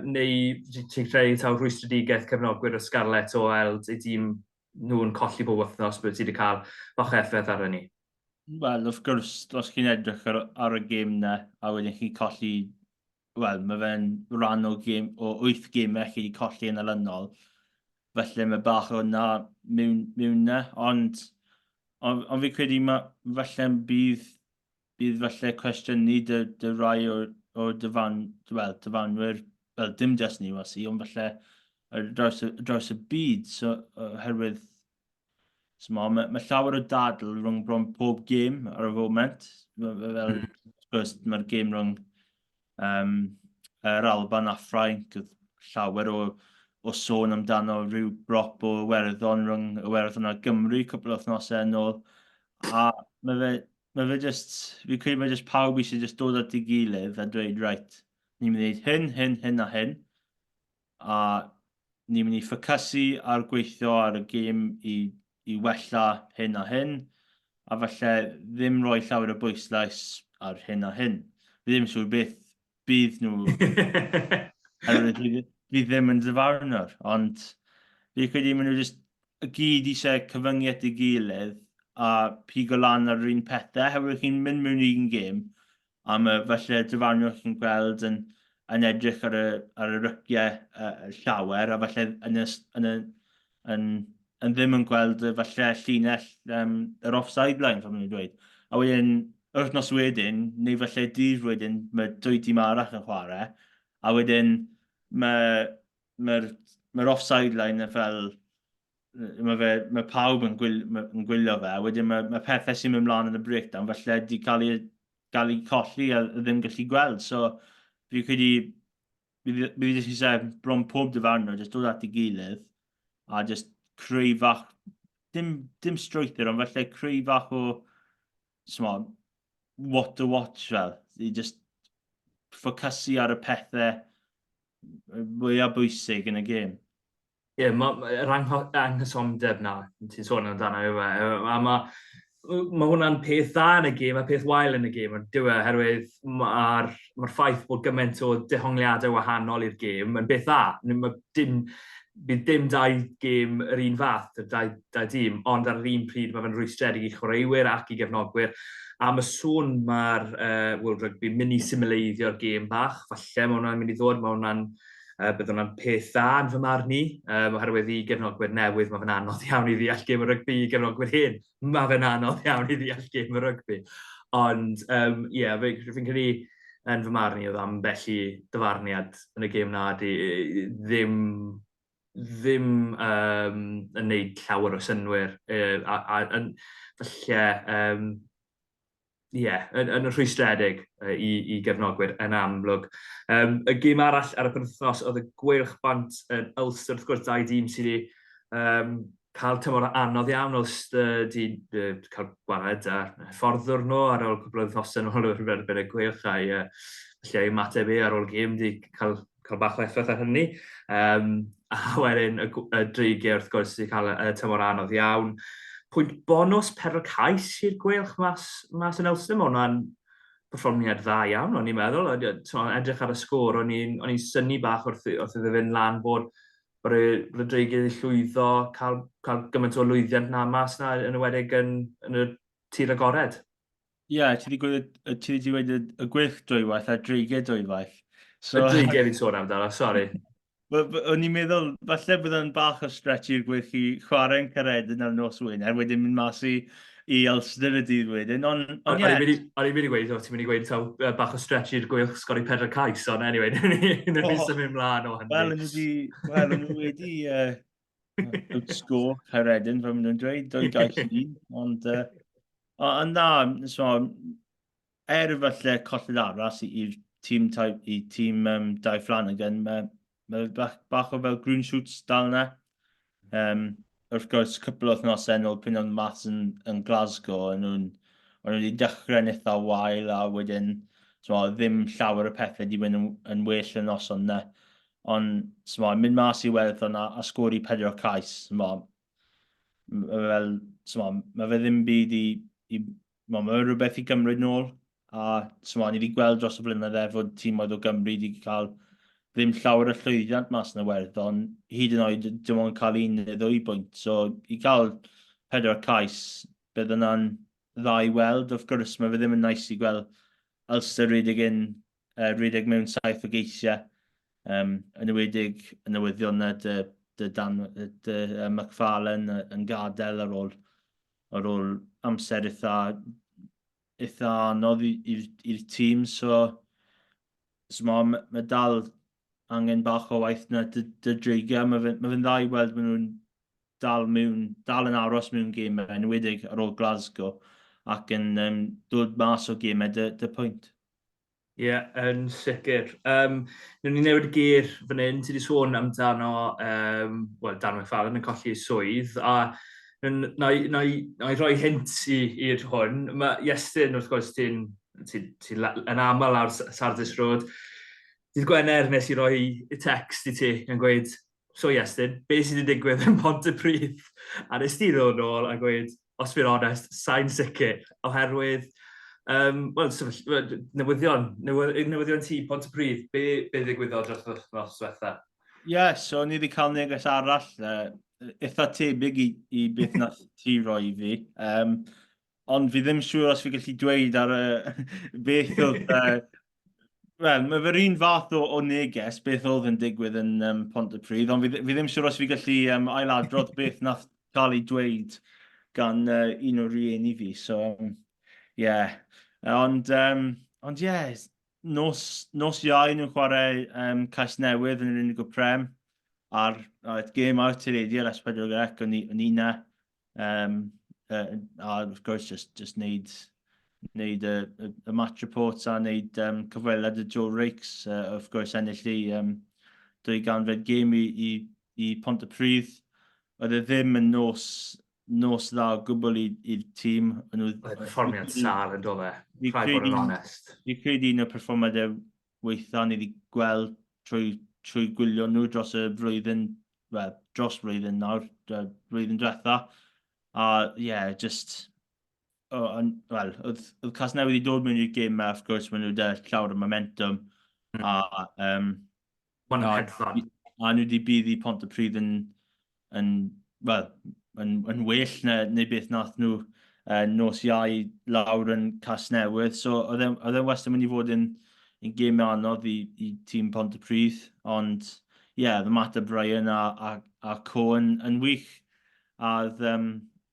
Neu ti'n creu taw rwystredigaeth cefnogwyr o Scarlets o weld ei dîm nhw'n colli bob wythnos bod ti wedi cael bach effaith ar hynny? Wel, wrth gwrs, os chi'n edrych ar y gêm na, a wedyn chi'n colli, wel, mae fe'n rhan o 8 gemau chi wedi colli yn olynol, felly mae bach o hwnna mewn na, ond fi credu falle bydd falle cwestiynu dy rai o dyfanwyr, wel, dim just ni wasi, ond falle draws y byd, so oherwydd mae llawer o dadl rhwng pob gêm ar y foment. Mae'r gêm rhwng yr Alban a Ffrainc, llawer o o sôn amdano rhyw brop o Iwerddon rhwng Iwerddon a Gymru cwpl o wythnosau yn ôl. A mae fe just, fi credu mae just pawb eisiau just dod at ei gilydd a dweud, right, ni'n mynd i wneud hyn a hyn. A ni'n mynd i ffocysu ar gweithio ar y gêm i wella hyn a hyn. A falle ddim rhoi llawer o bwyslais ar hyn a hyn. Fi ddim siŵr beth bydd nhw fi ddim yn dyfarnwr, ond fi credu maen nhw just y gyd eisiau cyfyngu at ei gilydd a pigo lan ar yr un pethau, hefyd chi'n mynd mewn i'n gêm, a mae falle dyfarnwr chi'n gweld yn edrych ar y ryciau llawer, a falle yn ddim yn gweld falle llinell yr offside line, fel maen nhw'n dweud. A wedyn, wythnos wedyn, neu falle dydd wedyn, mae dwy tîm arall yn chwarae, a wedyn mae'r offside line fel, mae pawb yn gwylio fe, a wedyn mae pethau sy'n mynd ymlaen yn y breakdown, falle wedi cael ei colli a ddim gallu gweld. So, fi credu, fi eisiau bron pob dyfarnwr, jyst dod at ei gilydd, a jyst creu fach, dim strwythyr, ond falle creu fach o, what to watch fel. I just ffocysu ar y pethau mwyaf bwysig yn y gêm. Ie, mae'r anghysondeb na, ti'n sôn amdano yw e. A mae hwnna'n peth dda yn y gêm, a peth wael yn y gêm, oherwydd mae'r ffaith bod gymaint o dehongliadau wahanol i'r gêm yn beth dda. Bydd dim dau gêm yr un fath, dau dîm, ond ar yr un pryd mae fe'n rwystredig i chwaraewyr ac i gefnogwyr. A mae sôn mae'r World Rugby mynd i symleiddio'r gêm bach, falle mae hwnna'n mynd i ddod, bydd hwnna'n peth dda yn fy marn i, oherwydd i gefnogwyr newydd, mae fe'n anodd iawn i ddeall gêm y rygbi, i gefnogwyr hyn, mae fe'n anodd iawn i ddeall gêm y rygbi. Ond, ie, fi'n credu yn fy marn i oedd am bellu dyfarniad yn y gêm na, ddim yn neud llawer o synwyr, falle, yn rhwystredig i gefnogwyr yn amlwg. Y gêm arall ar y penwythnos oedd y Gweilch bant yn Ulster, wrth gwrs, dau dîm sydd wedi cael tymor anodd iawn. Ulster wedi cael gwared a fforddwr nhw ar ôl cwbl o wythnosau yn ôl yr erbyn y Gweilch, a lle i mateb ar ôl gêm wedi cael bach o effaith ar hynny. A wedyn y Dreigiau, wrth gwrs, wedi cael tymor anodd iawn. Pwynt bonus 4 cais i'r Gweilch mas yn Ulster. Mae hwnna'n perfformiad dda iawn, o'n i'n meddwl. Edrych ar y sgôr, o'n i'n syni bach wrth iddo fynd lan bod y Dreigiau wedi llwyddo cael gymaint o lwyddiant na mas na yn ywedig yn y tir agored. Ie, ti wedi dweud y Gweilch dwywaith a Dreigiau dwywaith. Y Dreigiau fi'n sôn amdano, sori. O'n i'n meddwl, falle bydd yn bach o stretch i'r Gweilch i chwarae'n Caerdydd ar nos Wener, wedyn mynd mas i Ulster y dydd wedyn. O'n i'n mynd i gweud, ti'n mynd i gweud bach o stretch i'r Gweilch sgori 4 cais, ond anyway, yn y symud ymlaen o hynny. Wel, yn wedi outscore Caerdydd, fel maen nhw'n dweud, 2 gais i, ond na, falle colled aras i'r tîm Dau Flanagan, mae bach o fel green shoots dal na. Wrth gwrs, cwpl o wythnosau yn ôl pryn o'n mas yn Glasgow, o'n nhw wedi dechrau'n eitha wael, a wedyn ddim llawer o pethau wedi mynd yn well yn noson na. Ond mynd mas i Iwerddon a sgori 4 cais. Mae fe ddim byd mae rhywbeth i gymryd nôl. A ni wedi gweld dros y blynydde fod tîmoedd o Gymru wedi cael ddim llawer o llwyddiant mas yn Iwerddon, hyd yn oed dim ond cael 1 neu 2 bwynt. So, i cael 4 cais, bydd yna'n dda i weld. Wrth gwrs, mae fe ddim yn nais i gweld Ulster rhedeg mewn 7 o geisiau, yn ywedig yn newyddion dy McFarlane yn gadael ar ôl amser eitha anodd i'r tîm. So, mae dal angen bach o waith na dy Dreigiau. Mae fe'n dda i weld maen nhw'n dal yn aros mewn gemau, yn wedig ar ôl Glasgow, ac yn dod mas o gemau dy pwynt. Yn sicr. Nw'n ni newid gyr fan hyn, ti wedi sôn amdano, Dan McFarlane yn colli swydd, a na i roi hint i'r hwn. Mae Iestyn, wrth gwrs, ti'n yn aml ar Sardis Road. Dydd Gwener nes i roi y text i ti yn gweud, so Iestyn, beth sydd wedi digwydd yn Pontypridd? A nes ti ddod nôl a gweud, os fi'n onest, sa'n sicr, oherwydd newyddion ti, Pontypridd, be ddigwyddodd dros wythnos diwetha? So ni wedi cael neges arall, eitha tebyg i beth nath ti roi fi. Ond fi ddim siŵr os fi gallu dweud ar beth oedd... Wel, mae fe'r un fath o neges beth oedd yn digwydd yn Pontypridd, ond fi ddim siŵr os fi gallu ailadrodd beth nath cael ei dweud gan un o rieni fi. So, Ond nos iau nhw'n chwarae Caesnewydd yn yr unig o prem a'r gêm ar teledu ar S4C, o'n i na. A wrth gwrs, just neud y match reports a neud cyfweliad y Joe Rakes, wrth gwrs ennill i 200 gêm i Pontypridd. Oedd e ddim yn nos dda o gwbl i'r tîm. Perfformiad sal yn dod e, rhaid bod yn onest. Fi credu un o perfformiadau weitha ni wedi gweld trwy gwylio nhw dros y flwyddyn, dros flwyddyn nawr, flwyddyn diwetha. A oedd Casnewydd wedi dod mewn i'r gêm yma, wrth gwrs, maen nhw wedi llawer o momentum. A nhw wedi bydd i Pontypridd yn well neu beth nath nhw nos iau lawr yn Casnewydd. So oedd e'n wastad mynd i fod yn gêm anodd i tîm Pontypridd. Ond the Matt O'Brien a Cohen yn wych. A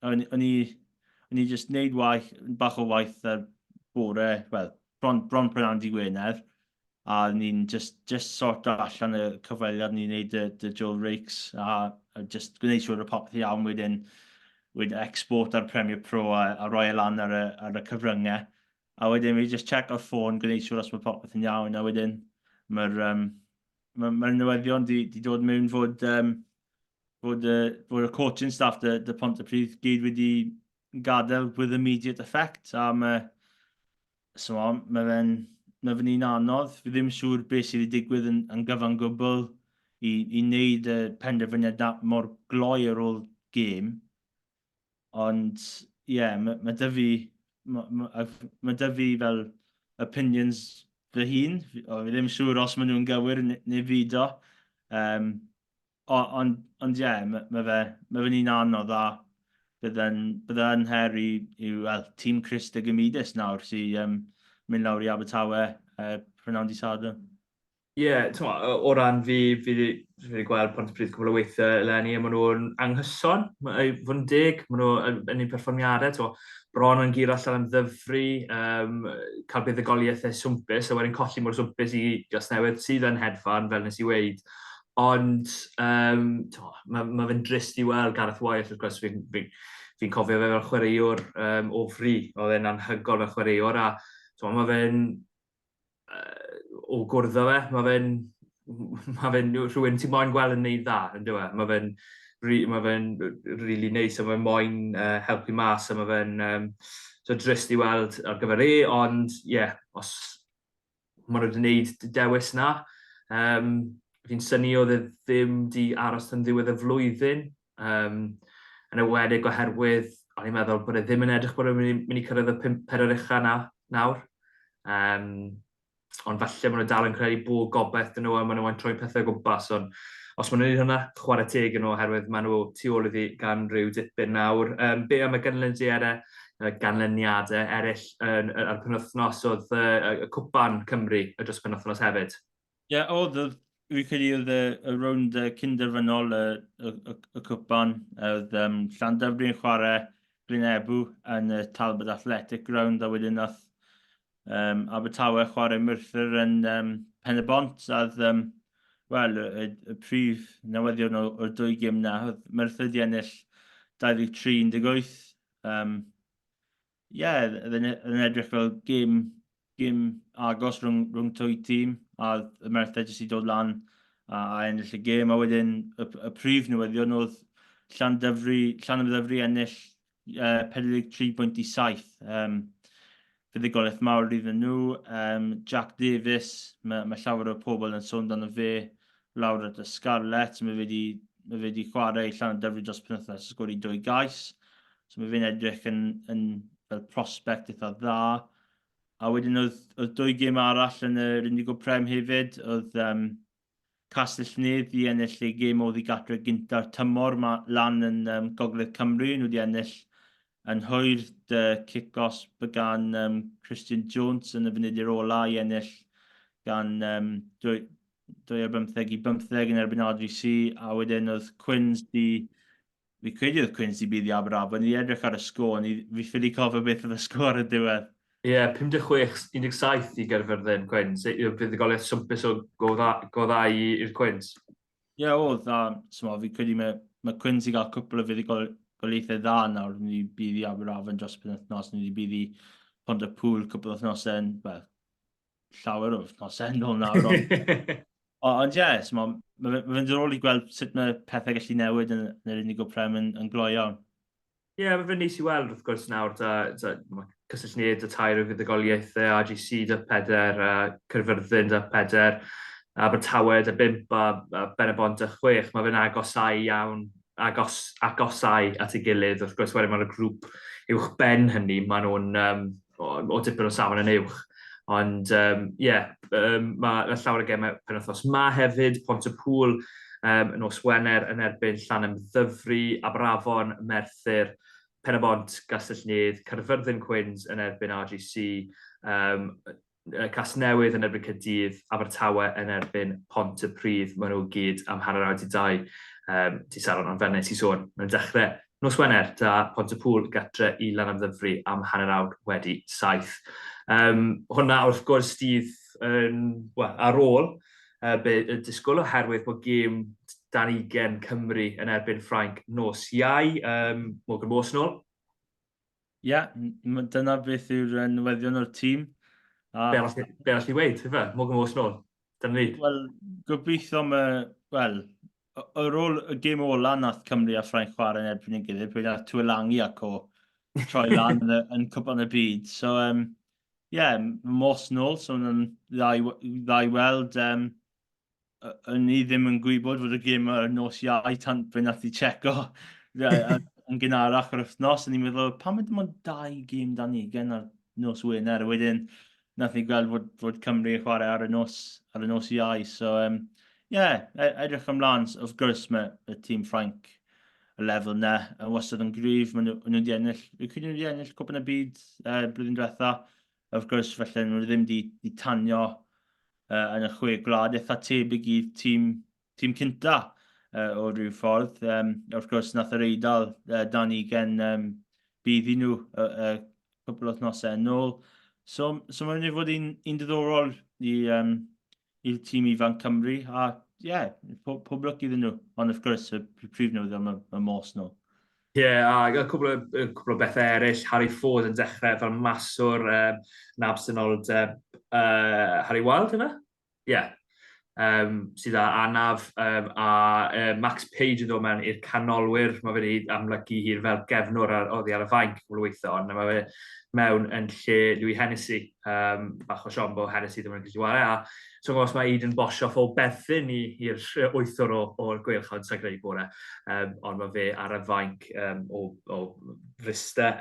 o'n i just neud bach o waith ar bore, bron prynawn di Gwener. A ni'n just sort allan y cyfweliad ni'n neud y Joel Rakes a just gwneud siŵr y popeth iawn wedyn export ar Premier Pro a roi lan ar y cyfryngau. A wedyn fi just check o'r ffôn, gwneud siŵr os mae popeth yn iawn. A wedyn mae'r newyddion di dod mewn fod y coaching staff dy Pontypridd gyd wedi gadael with immediate effect. A mae fe'n un anodd. Fi ddim siŵr beth sydd wedi digwydd yn gyfan gwbl i wneud y penderfyniad mor gloi ar ôl gêm. Ond, mae dy fi fel opinions fy hun. Fi ddim siŵr os maen nhw'n gywir neu fido. Ond, mae fe'n un anodd a bydda'n her i'w tîm Crist y Gymidus nawr sy'n mynd lawr i Abertawe prynawn di Sadwrn. O ran fi wedi gweld Pontypridd cwbl o weithiau eleni, a maen nhw'n anghyson, fod yn deg, maen nhw yn un perfformiadau, bron yn gyr allan yn ddyfru, cael buddugoliaethau swmpus, a wedyn colli mor swmpus i Gasnewydd sydd yn hedfan, fel nes i weid. Ond mae fe'n drist i weld Gareth Wyeth, wrth gwrs, fi'n cofio fe fel chwaraewr o fri, oedd e'n anhygol fel chwaraewr, a mae fe'n o gwrddo fe, mae fe'n rhywun ti'n moyn gweld yn neud dda, yn dweud. Mae fe'n really neis, a mae'n moyn helpu mas, a mae fe'n drist i weld ar gyfer ond os maen nhw wedi gwneud dewis na, fi'n syni oedd e ddim di aros yn ddiwedd y flwyddyn, yn ewedig oherwydd, o'n i'n meddwl bod e ddim yn edrych bod e'n mynd i cyrraedd y 5-4 ucha nawr. Ond falle maen nhw dal yn credu bod gobeith dyn nhw a maen nhw'n troi pethau gwmpas. Ond os maen nhw'n gwneud hynna, chwarae teg yn nhw oherwydd maen nhw tu ôl iddi gan rhyw dipyn nawr. Be am y ganlyniadau eraill ar penwythnos oedd y cwpan Cymru y dros penwythnos hefyd? Oedd fi'n credu oedd y rownd cynderfynol y cwpan. Oedd Llandyfri yn chwarae Brynebw yn y Talbot Athletic Ground a wedyn nath Abertawe chwarae Merthyr yn Pen y Bont. Y prif newyddion o'r 2 gêm na, oedd Merthyr di ennill 23-18. Oedd yn edrych fel gêm gym agos rhwng twy tîm, a y merthed jyst i dod lan a ennill y gêm, a wedyn y prif newyddion oedd Llanymddyfri ennill 43 pwynt i 7. Fuddigolaeth mawr iddyn nhw. Jack Davies, mae llawer o pobl yn sôn dan y fe lawr at y Scarlets. Mae fe wedi chwarae Llanymddyfri dros penwythnos, sgori 2 gais. So mae fe'n edrych yn fel prospect eitha dda. A wedyn oedd 2 gêm arall yn yr Unigo Prem hefyd. Oedd Castellnydd i ennill ei gêm oedd i gatre gynta'r tymor lan yn Gogledd Cymru. Nhw wedi ennill yn hwyr kick-off gan Christian Jones yn y funudur ola i ennill gan 2-15 i 15 yn erbyn RGC. A wedyn oedd Quins fi credu oedd Quins di bydd i Aberafon. Ni edrych ar y sgôr, fi ffili cofio beth oedd y sgôr y diwedd. Ie, 56-17 i Gaerfyrddin, Quins. Fuddigoliaeth swmpus o go dda i'r Quins. Ie, oedd. Fi credu mae Quins i gael cwpl o fuddigoliaethau dda nawr. Ni bydd i Aberafon dros penwythnos. Ni bydd i Pontypool cwpl o wythnosau, llawer o wythnosau nôl nawr. Ond ie, mae'n dod i gweld sut mae pethau gallu newid yn yr Unigo Prem yn glo iawn. Ie, mae fe'n neis i weld, wrth gwrs, nawr, cysylltiad y 2 o fuddigoliaethau, RGC 4, Caerfyrddin 4, Abertawe 5 a Benebont 6. Mae fe'n agosau iawn, agosau at ei gilydd. Wrth gwrs, wedyn mae'r grŵp uwch ben hynny, maen nhw'n o dipyn o safon yn uwch. Ond ie, mae llawer o gemau penwythnos ma hefyd, Pontypool yn nos Wener yn erbyn Llanymddyfri, Aberafon, Merthyr, Penybont, Castellnydd, Caerfyrddin Quins yn erbyn RGC, Casnewydd yn erbyn Caerdydd, Abertawe yn erbyn Pontypridd. Maen nhw gyd am hanner awr 2. Ti Saron o'n fel nes i sôn. Mae'n dechrau nos Wener, da Pontypool gatre i Llanymddyfri am hanner awr wedi 7. Hwna wrth gwrs dydd ar ôl y disgwyl oherwydd bod gêm 20 Cymru yn erbyn Ffrainc nos Iau, Morgan Bosnol. Ie, dyna beth yw'r newyddion o'r tîm. Be all i weid, efe? Morgan Bosnol, dyna ni. Wel, gobeithio ar ôl y gêm ola nath Cymru a Ffrainc chwarae yn erbyn ei gilydd, pwy nath Twylangi ac o troi lan yn cwpan y byd. So, ie, Bosnol, so yn dda i weld. Yn ni ddim yn gwybod fod y gêm ar nos Iau tant fe nath i checo yn gynharach o'r wythnos. Ni'n meddwl, pam ydym ond 2 gêm dan ni gen ar nos Wener. Wedyn nath ni gweld fod Cymru chwarae ar y nos Iau. So, edrych ymlaen. Of gwrs, mae y tîm Ffrainc y lefel na yn wastad yn gryf. Maen nhw wedi ennill cwpan y byd blwyddyn diwetha. Of gwrs, felly nhw ddim wedi tanio yn y Chwe Gwlad, eitha tebyg i tîm cynta o ryw ffordd. Wrth gwrs, nath yr Eidal 20 bydd i nhw cwpl o wythnosau yn ôl. So mae'n mynd i fod un diddorol i'r tîm ifanc Cymru. A pob lwc iddyn nhw. Ond wrth gwrs, y prif newyddion mae mos nhw. Ie, a cwbl o bethau eraill. Harry Ford yn dechrau fel maswr yn absynoldeb Harry Wild yna? Ie. Sydd â anaf a Max Page yn dod mewn i'r canolwyr. Mae fe wedi amlygu hir fel gefnwr oddi ar y fainc weithio, ond mae fe mewn yn lle Louis Hennessy, bach o siombo Hennessy ddim yn gallu wario. A so os mae Eden Boshoff o Berthyn i'r 8 o'r Gweilch, ond sa'n greu bore, ond mae fe ar y fainc o Frista.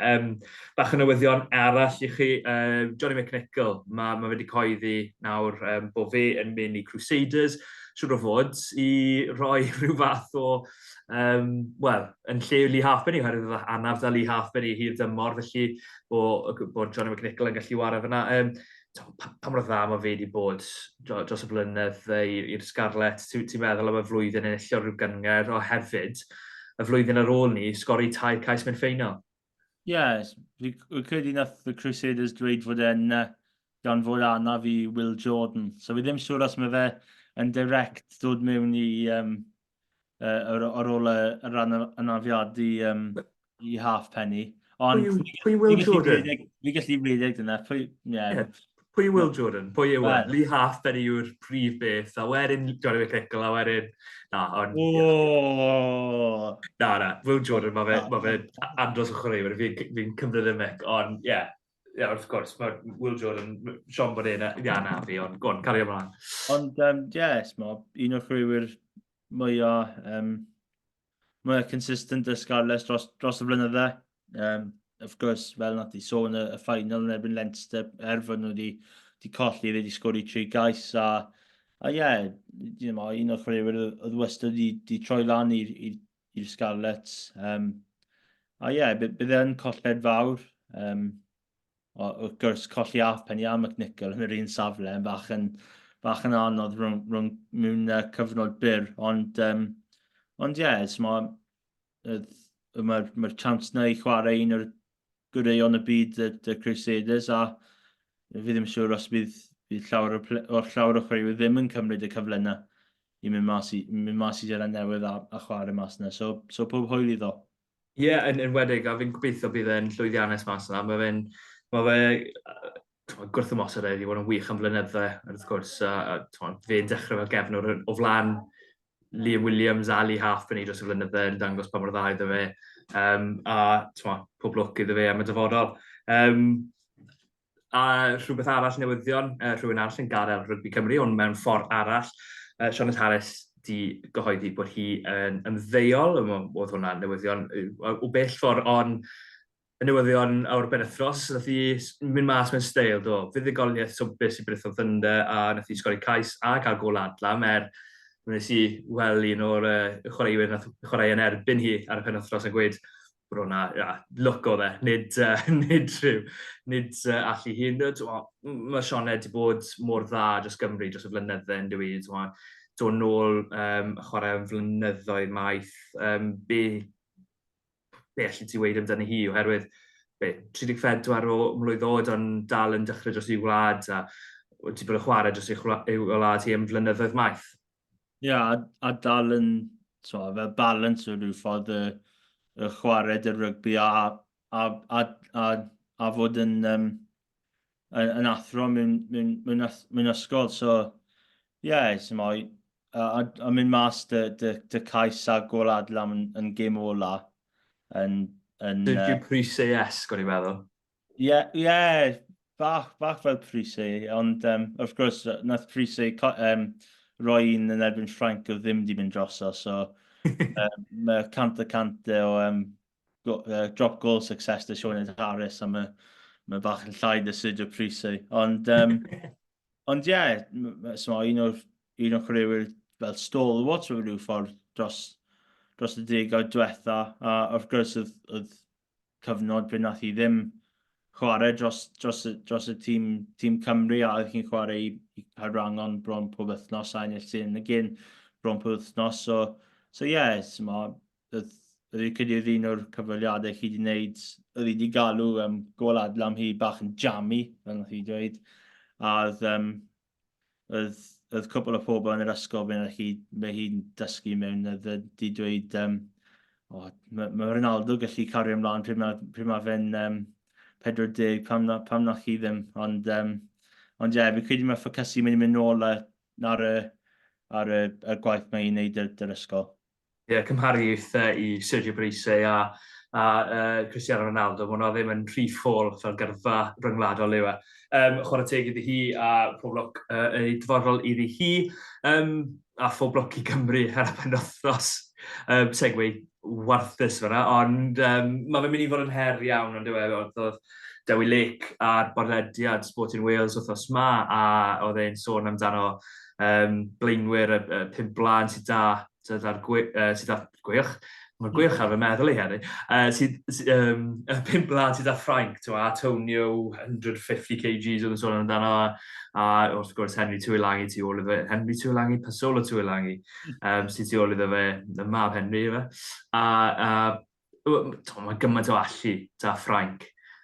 Bach o newyddion arall i chi, Johnny McNichol, mae fe wedi coeddi nawr bod fe yn mynd i Crusaders, siwr o fod i roi rhyw fath o, yn lle Lee Halfpenny, oherwydd anaf da Lee Halfpenny hir dymor, felly bod Johnny McNichol yn gallu wario fyna. Pa mor dda mae fe wedi bod dros y blynedd i'r Scarlets, ti'n meddwl am y flwyddyn yn illio rhyw gynger, o hefyd y flwyddyn ar ôl ni, sgori 2 cais mewn ffeinal? Yes, fi credu nath y Crusaders dweud fod e'n gan fod anaf i Will Jordan. So fi ddim siŵr os mae fe yn direct dod mewn i ar ôl y ran anafiadu i Halfpenny. Pwy Will Jordan? Fi gallu rhedeg dyna. Pwy yw Will Jordan? Pwy yw Wel. Lee Half ben yw'r prif beth, a wedyn Johnny McNichol, a wedyn... Na, ond... Na, Will Jordan, mae fe andros o chwaraewyr, fi'n cymryd y mic, ond ie, wrth gwrs, mae Will Jordan, Sean bod e'n na fi, ond gwn, cario ymlaen. Ond, yes, mae un o'r chwaraewyr mwyaf consistent y Scarlets dros y blynydde. Of course, fel nad i sôn y final yn erbyn Leinster, fod nhw wedi colli, wedi sgori 3 gais, a ie, un o'r chwaraewyr oedd wastad wedi troi lan i'r Scarlets. A ie, bydd e'n colled fawr. Wrth gwrs, colli aff pen ia McNichol yn yr un safle, bach yn anodd mewn cyfnod byr, ond ie, mae'r chance na i chwarae un o'r gwreion y byd y Crusaders, a fi ddim siŵr os bydd llawer o chwaraewyr ddim yn cymryd y cyfle yna i mynd mas i Dylan newydd a chwarae mas yna. So pob hwyl iddo. Ie, yn wedig, a fi'n gobeithio bydd e'n llwyddiannus mas yna. Mae fe gwrthymosod wedi bod yn wych am flynydde, wrth gwrs, fe'n dechrau fel gefnwr o flan Liam Williams a Lee Half yn ei dros y flynydde yn dangos pa mor dda iddo fe, a pob lwc iddo fe am y dyfodol. A rhywbeth arall newyddion, rhywun arall yn gadael Rygbi Cymru, ond mewn ffordd arall, Sioned Harris di gyhoeddi bod hi yn ymddeol, oedd hwnna'n newyddion o bell ffordd, ond y newyddion awr penwythnos, nath i mynd mas mewn steil, do. Fuddugoliaeth swmpus i Bryth o Ddynder, a nath i sgori cais a cael gol adlam, wnes i weld un o'r chwaraewyr nath chwarae yn erbyn hi ar y penwythnos yn gweud bod hwnna, look o dde, nid allu hi. Mae Sioned wedi bod mor dda dros Gymru dros y flynydde yn dweud, dod nôl chwarae yn flynyddoedd maith, be allu ti weid amdani hi, oherwydd 34 o mlwydd oed, ond dal yn dechrau dros I'r Gwlad, a wedi bod yn chwarae dros I'r Gwlad hi am flynyddoedd maith. Ie, a dal yn fel balans o ryw ffordd y chwarae dy rygbi a fod yn athro mewn ysgol. So, ie, a mynd mas dy cais a gol adlam yn gêm ola. Dwi'n Prysau esg, o'n i'n meddwl. Ie, bach fel Prysau, ond wrth gwrs, nath Prysau roi un yn erbyn Ffrainc o ddim di mynd droso, so mae cant o drop goal success dy Sioned Harris, a mae bach yn llai dy Sir Prysau. Ond ie, un o'r chwaraewyr fel stalwart o ryw ffordd dros y degawd diwetha, a wrth gwrs oedd cyfnod ble nath i ddim chwarae dros y tîm Cymru, a oedd chi'n chwarae i Rhangon bron pob wythnos, a Iestyn again bron pob wythnos. So yes, oedd i cydydd un o'r cyfweliadau chi wedi wneud, oedd i wedi galw gol adlam hi bach yn jammy, fel nath i dweud, a oedd cwbl o pobl yn yr ysgol mae hi'n dysgu mewn, oedd wedi dweud, mae Ronaldo gallu cario ymlaen pryd mae fe'n 40, pam na chi ddim, ond ie, fi credu mae ffocysu mynd nôl ar y gwaith mae hi'n neud yr ysgol. Ie, cymharu i Sergio Prysau a Cristiano Ronaldo, mae hwnna ddim yn rhy ffôl fel gyrfa rhyngwladol yw e. Chwarae teg iddi hi a pob lwc ei dyfodol iddi hi, a phob lwc i Gymru ar y penwythnos. Segway warthus fyna, ond mae fe'n mynd i fod yn her iawn, ond oedd Dewi Lake a'r bodlediad Sporting Wales wrthos ma, a oedd e'n sôn amdano blaenwyr y 5 blaen sydd ar Gweilch. Mae'r Gweilch ar fy meddwl i hynny. Y 5 blaen sydd ar Ffrainc, Antonio, 150 kgs oedd yn sôn amdano, a wrth gwrs Henry Twylangi tu ôl iddo fe. Henry Twylangi, Pasolo Twylangi, sydd tu ôl iddo fe, y mab Henry iddo fe. Mae gymaint o allu da Ffrainc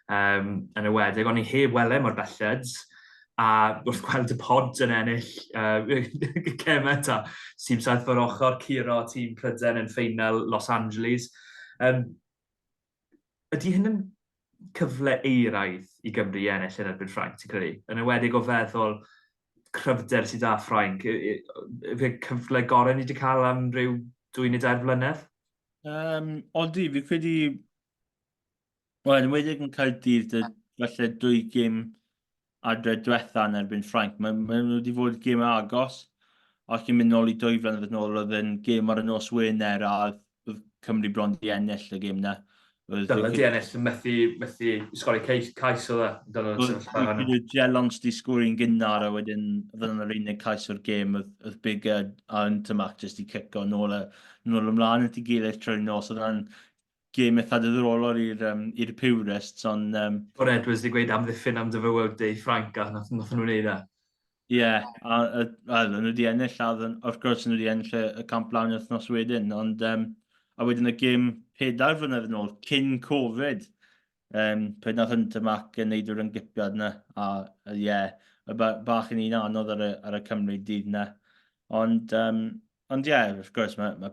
yn y wedig, ond i heb welem o'r belled, a wrth gweld y pod yn ennill Cemet a tîm saith o'r ochr, Ciro, tîm Pryden yn ffeinal Los Angeles. Ydy hyn yn cyfle eiraidd i Gymru i ennill yn erbyn Ffrainc, ti'n credu? Yn ewedig o feddwl cryfder sydd â Ffrainc. Fe cyfle gorau ni wedi cael am rhyw 2 neu 3 flynedd? Odi, fi credu... Wel, yn wedi yn Caerdydd, falle 2 gêm adre diwetha yn erbyn Ffrainc. Mae nhw wedi fod gêm agos. Ac yn mynd nôl i 2 flynedd yn ôl, oedd yn gêm ar y nos Wener a oedd Cymru bron di ennill y gêm na. Dylan di ennill yn methu sgori cais o dda. Oedd Jelons di sgwri'n gynnar a wedyn oedd yn yr unig cais o'r gêm oedd Big a Tymac jyst i cico nôl ymlaen at ei gilydd trwy'r nos. Oedd yna'n gêm eitha diddorol i'r purists, ond... O'r Edwards di gweud amddiffyn am dyfywod i Ffrainc a nath nhw'n wneud e. Ie, a nhw wedi ennill, a wrth gwrs nhw wedi ennill y camp blaen wythnos wedyn, ond a wedyn y gêm 4 flynedd yn ôl, cyn Covid, pe nath Tymac yn neud o'r ymgypiad yna, a ie, bach yn un anodd ar y Cymru dydd yna. Ond ie, wrth gwrs, mae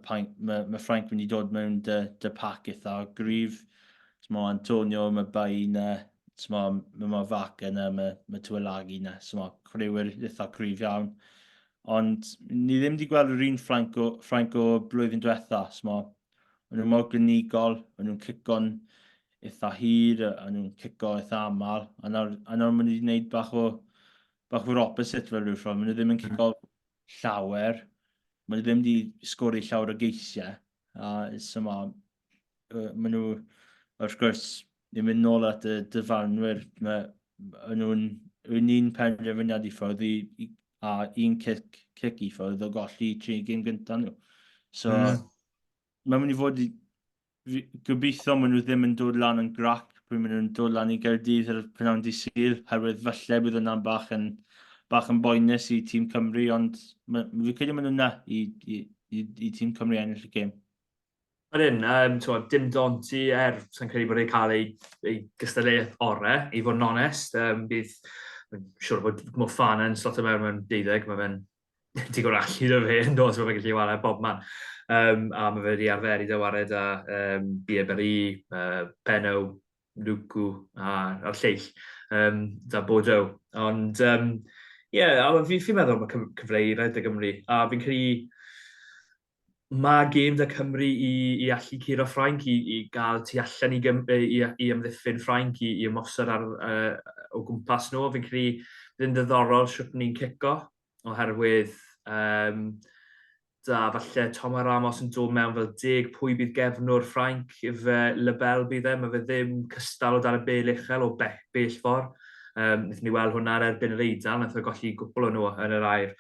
Ffrainc wedi dod mewn dy pac eitha gryf. Mae Antonio, mae Bain, mae Fac yna, mae Tywelagi yna, mae chwaraewyr eitha cryf iawn. Ond ni ddim wedi gweld yr un Ffrainc o blwyddyn diwetha. Maen nhw mor gynigol, maen nhw'n cico'n eitha hir, a nhw'n cico eitha aml. A nawr maen nhw wedi gwneud bach o'r opposite fel rhyw ffordd. Maen nhw ddim yn cico llawer. Maen nhw ddim wedi sgori llawer o geisiau. A maen nhw, wrth gwrs, ni'n mynd nôl at y dyfarnwyr. Maen nhw'n un penderfyniad i ffordd a un cic i ffordd o golli 3 gêm gyntaf nhw. So, mae'n mynd i fod gobeithio maen nhw ddim yn dod lan yn grac pryd maen nhw'n dod lan i Caerdydd ar y prynawn dydd Sul, herwydd falle bydd yna'n bach yn boenus i tîm Cymru, ond fi credu maen nhw'n na i tîm Cymru ennill y gêm. Ydyn, dim dont i sa'n credu bod ei cael ei gystadleuaeth orau, i fod yn onest. Bydd, siwr bod Mo Fan yn slot o mewn 12, mae fe'n digon allu dy fe, yn dod, mae fe'n gallu wario bob man. A mae fe wedi arferu dy wared a Bieberi, Benno, Lucu a'r lleill, da Bodo. Ond, fi'n meddwl mae cyfleoedd y Gymru. A fi'n credu mae gêm da Cymru i allu curo Ffrainc, i gael tu allan i ymddiffyn Ffrainc, i ymosod o gwmpas nhw. Fi'n credu bydd yn ddiddorol sut ni'n cico, oherwydd da falle Tom a Ramos yn dod mewn fel 10 pwy bydd gefnwr Ffrainc, fe Lebel bydd mae fe ddim cystal o dan y bel uchel o bell ffordd. Nethon ni weld hwnna erbyn yr Eidal, nath o golli gwbl o nhw yn yr air.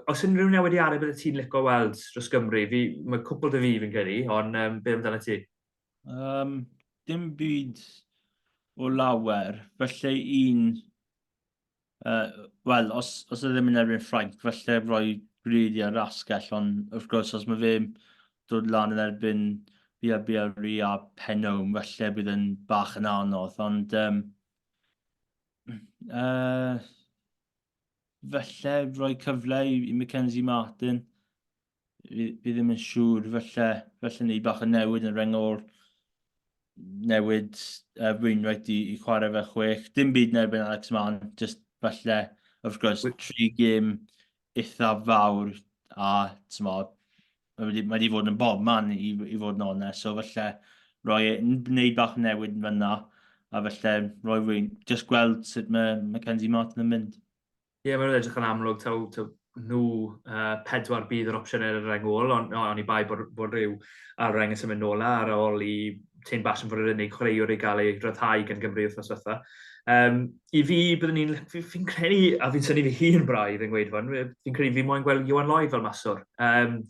Os unrhyw newidiadau bydd y ti'n licio weld dros Gymru, mae cwbl dy fi fi'n credu, ond be amdano ti? Dim byd o lawer, felly un... Wel, os y ddim yn erbyn Ffrainc, felly rhoi bryd i'r asgell, ond wrth gwrs, os mae fe dod lan yn erbyn Bieberi a Penwm, felly bydd yn bach yn anodd, ond felly rhoi cyfle i Mackenzie Martin, bydd ddim yn siŵr, felly ni bach yn newid yn reng o'r newid Rwynwraig i chwarae fe 6. Dim byd yn erbyn Alex Mann, just felly, wrth gwrs, 3 gêm eitha fawr a mae wedi fod yn bob man i fod yn onest, so felly wneud bach newid yn fyna a felly rhoi just gweld sut mae Mackenzie Martin yn mynd. Ie, mae'n edrych yn amlwg nhw 4 bydd yr opsiynau ar y reng ôl, ond i bai bod rhyw ar reng yn symud nôl ar ôl i Tyn Bas yn fod yr unig chwaraewr i gael ei ryddhau gan Gymru wythnos diwetha. I fi, fi'n credu, a fi'n syni fi hun braidd yn gweud hwn, fi'n credu fi moyn gweld Iwan Lloyd fel maswr. Yn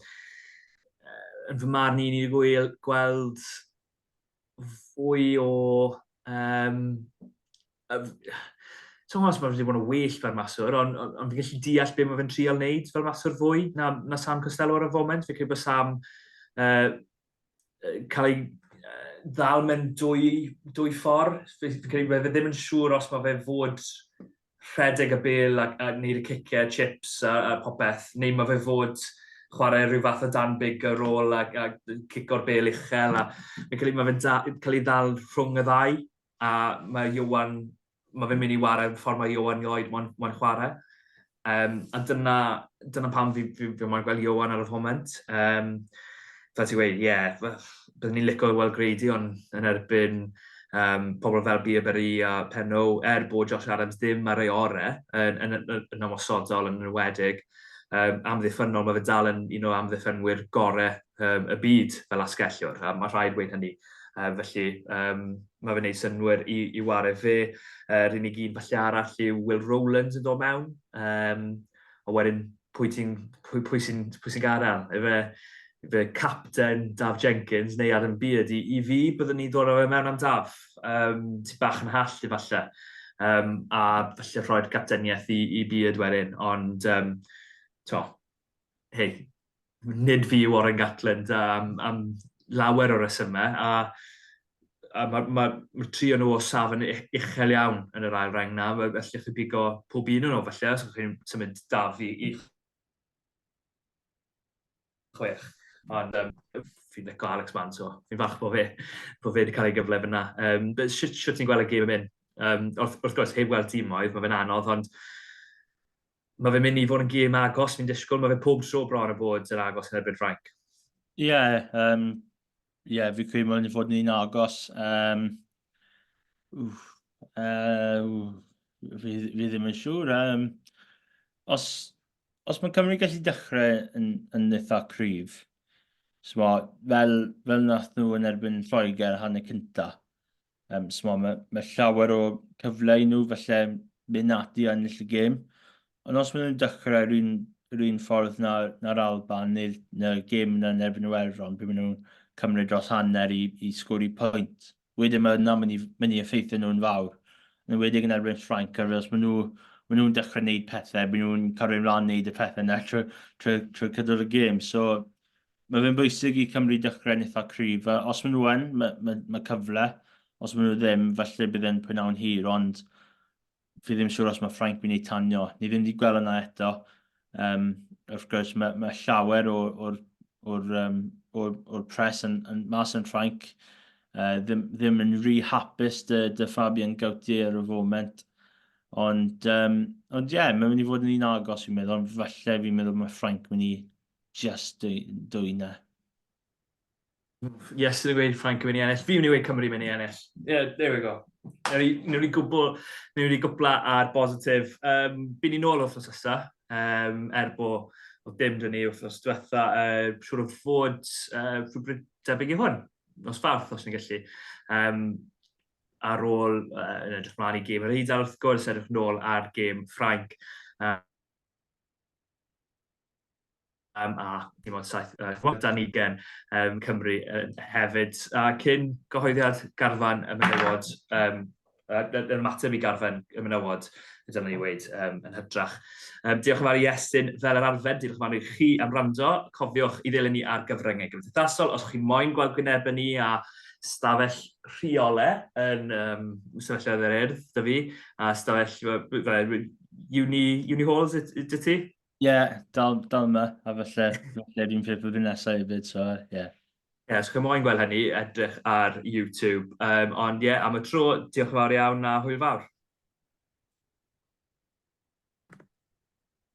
fy marn i ni wedi gweld fwy o... Ti'n gwybod os mae wedi bod yn well fel maswr, ond fi'n gallu deall beth mae fe'n trial wneud fel maswr fwy na Sam Costello ar y foment. Fi'n credu bod Sam cael ei ddal mewn 2 ffordd. Fi'n credu bod fe ddim yn siŵr os mae fe fod rhedeg y bel a wneud y ciciau, chips a popeth, neu mae fe fod chwarae rhyw fath o dan big ar ôl a cico'r bel uchel. Mae fe'n cael ei ddal rhwng y ddau, a mae fe'n mynd i wario ffordd mae Iowan Lloyd mo'n chwarae. A dyna pam fi moyn gweld Iowan ar y foment. Fel ti weid, byddwn ni'n licio weld Greidion yn erbyn pobl fel Biaberi a Penno, bod Josh Adams ddim ar ei orau yn ymosodol yn enwedig. Amddiffynol, mae fe dal yn un o amddiffynwyr gorau y byd fel asgelliwr, a mae rhaid dweud hynny. Felly, mae fe'n neud synwyr i wario fe. Yr unig un falle arall yw Will Rowlands yn dod mewn. A wedyn, pwy sy'n gadael? Fe capten Daf Jenkins neu Adam Beard i fi, byddwn ni ddod o fe mewn am Daf. Ti bach yn hall i falle. A falle rhoi'r capteniaeth i Beard wedyn. Ond, nid fi yw Warren Gatland am lawer o resymau. A mae'r tri o'n nhw o safon uchel iawn yn yr ail reng na. Felly chi bigo pob un o'n nhw falle, os chi'n symud Daf i chwech. Ond fi'n licio Alex Mann, so fi'n fach bo fe wedi cael ei gyfle fyna. Sut ti'n gweld y gêm yn mynd? Wrth gwrs, heb weld tîmoedd, mae fe'n anodd, ond mae fe'n mynd i fod yn gêm agos, fi'n disgwyl, mae fe pob tro bron o bod yn agos yn erbyn Ffrainc. Fi credu mae'n fod yn un agos. Fi ddim yn siŵr. Os mae Cymru gallu dechrau yn eitha cryf, fel nath nhw yn erbyn Lloegr hanner cynta, mae llawer o cyfle i nhw falle mynd ati yn y gêm. Ond os maen nhw'n dechrau yr un ffordd na'r Alban neu'r gêm yn erbyn Iwerddon, pe maen nhw'n cymryd dros hanner i sgwri pwynt. Wedyn mae yna mynd i effeithio nhw'n fawr. Yn wedi yn erbyn Ffrainc, os maen nhw'n dechrau gwneud pethau, maen nhw'n cario ymlaen wneud y pethau yna trwy cydwr y gêm. So, mae fe'n bwysig i Cymru dechrau'n eitha cryf. Os maen nhw yn, mae cyfle. Os maen nhw ddim, falle bydd e'n pwynawn hir, ond fi ddim siŵr os mae Ffrainc mynd i tanio. Ni ddim wedi gweld yna eto. Wrth gwrs, mae llawer o'r pres yn mas yn Ffrainc. Ddim yn rhy hapus dy Fabian Gautier ar y foment. Ond mae'n mynd i fod yn un agos fi'n meddwl, ond falle fi'n meddwl mae Ffrainc mynd i just dwyna. Iestyn yn gweud Ffrainc yn mynd i ennill. Fi mynd i gweud Cymru mynd i ennill. There we go. Nw'n i gwbla ar bositif. By'n ni nôl wrth ysa. Bod dim dyn ni wrth diwetha. Siwr o fod rhywbryd debyg i hwn. Nos Fawrth, os ni'n gallu. Ar ôl yn edrych mlaen i gêm yr Eidal, wrth gwrs, edrych nôl ar gêm Ffrainc. A dim ond 7 Cymru hefyd. A cyn gyhoeddiad Garfan y menywod, yn ymateb i Garfan y menywod, dyna ni weid yn hydrach. Diolch yn fawr i Iestyn fel yr arfer, diolch yn fawr i chi am wrando. Cofiwch i ddilyn ni ar gyfryngau gymdeithasol. Os chi'n moyn gweld gwynebau ni a stafell rheolau yn sefyllfa yr Urdd, dy fi, a stafell uni halls, dy ti? Dal yma, a falle dwi'n ffyr bydd nesaf hefyd, so os chi'n moyn gweld hynny, edrych ar YouTube. Ond am y tro, diolch yn fawr iawn a hwyl fawr.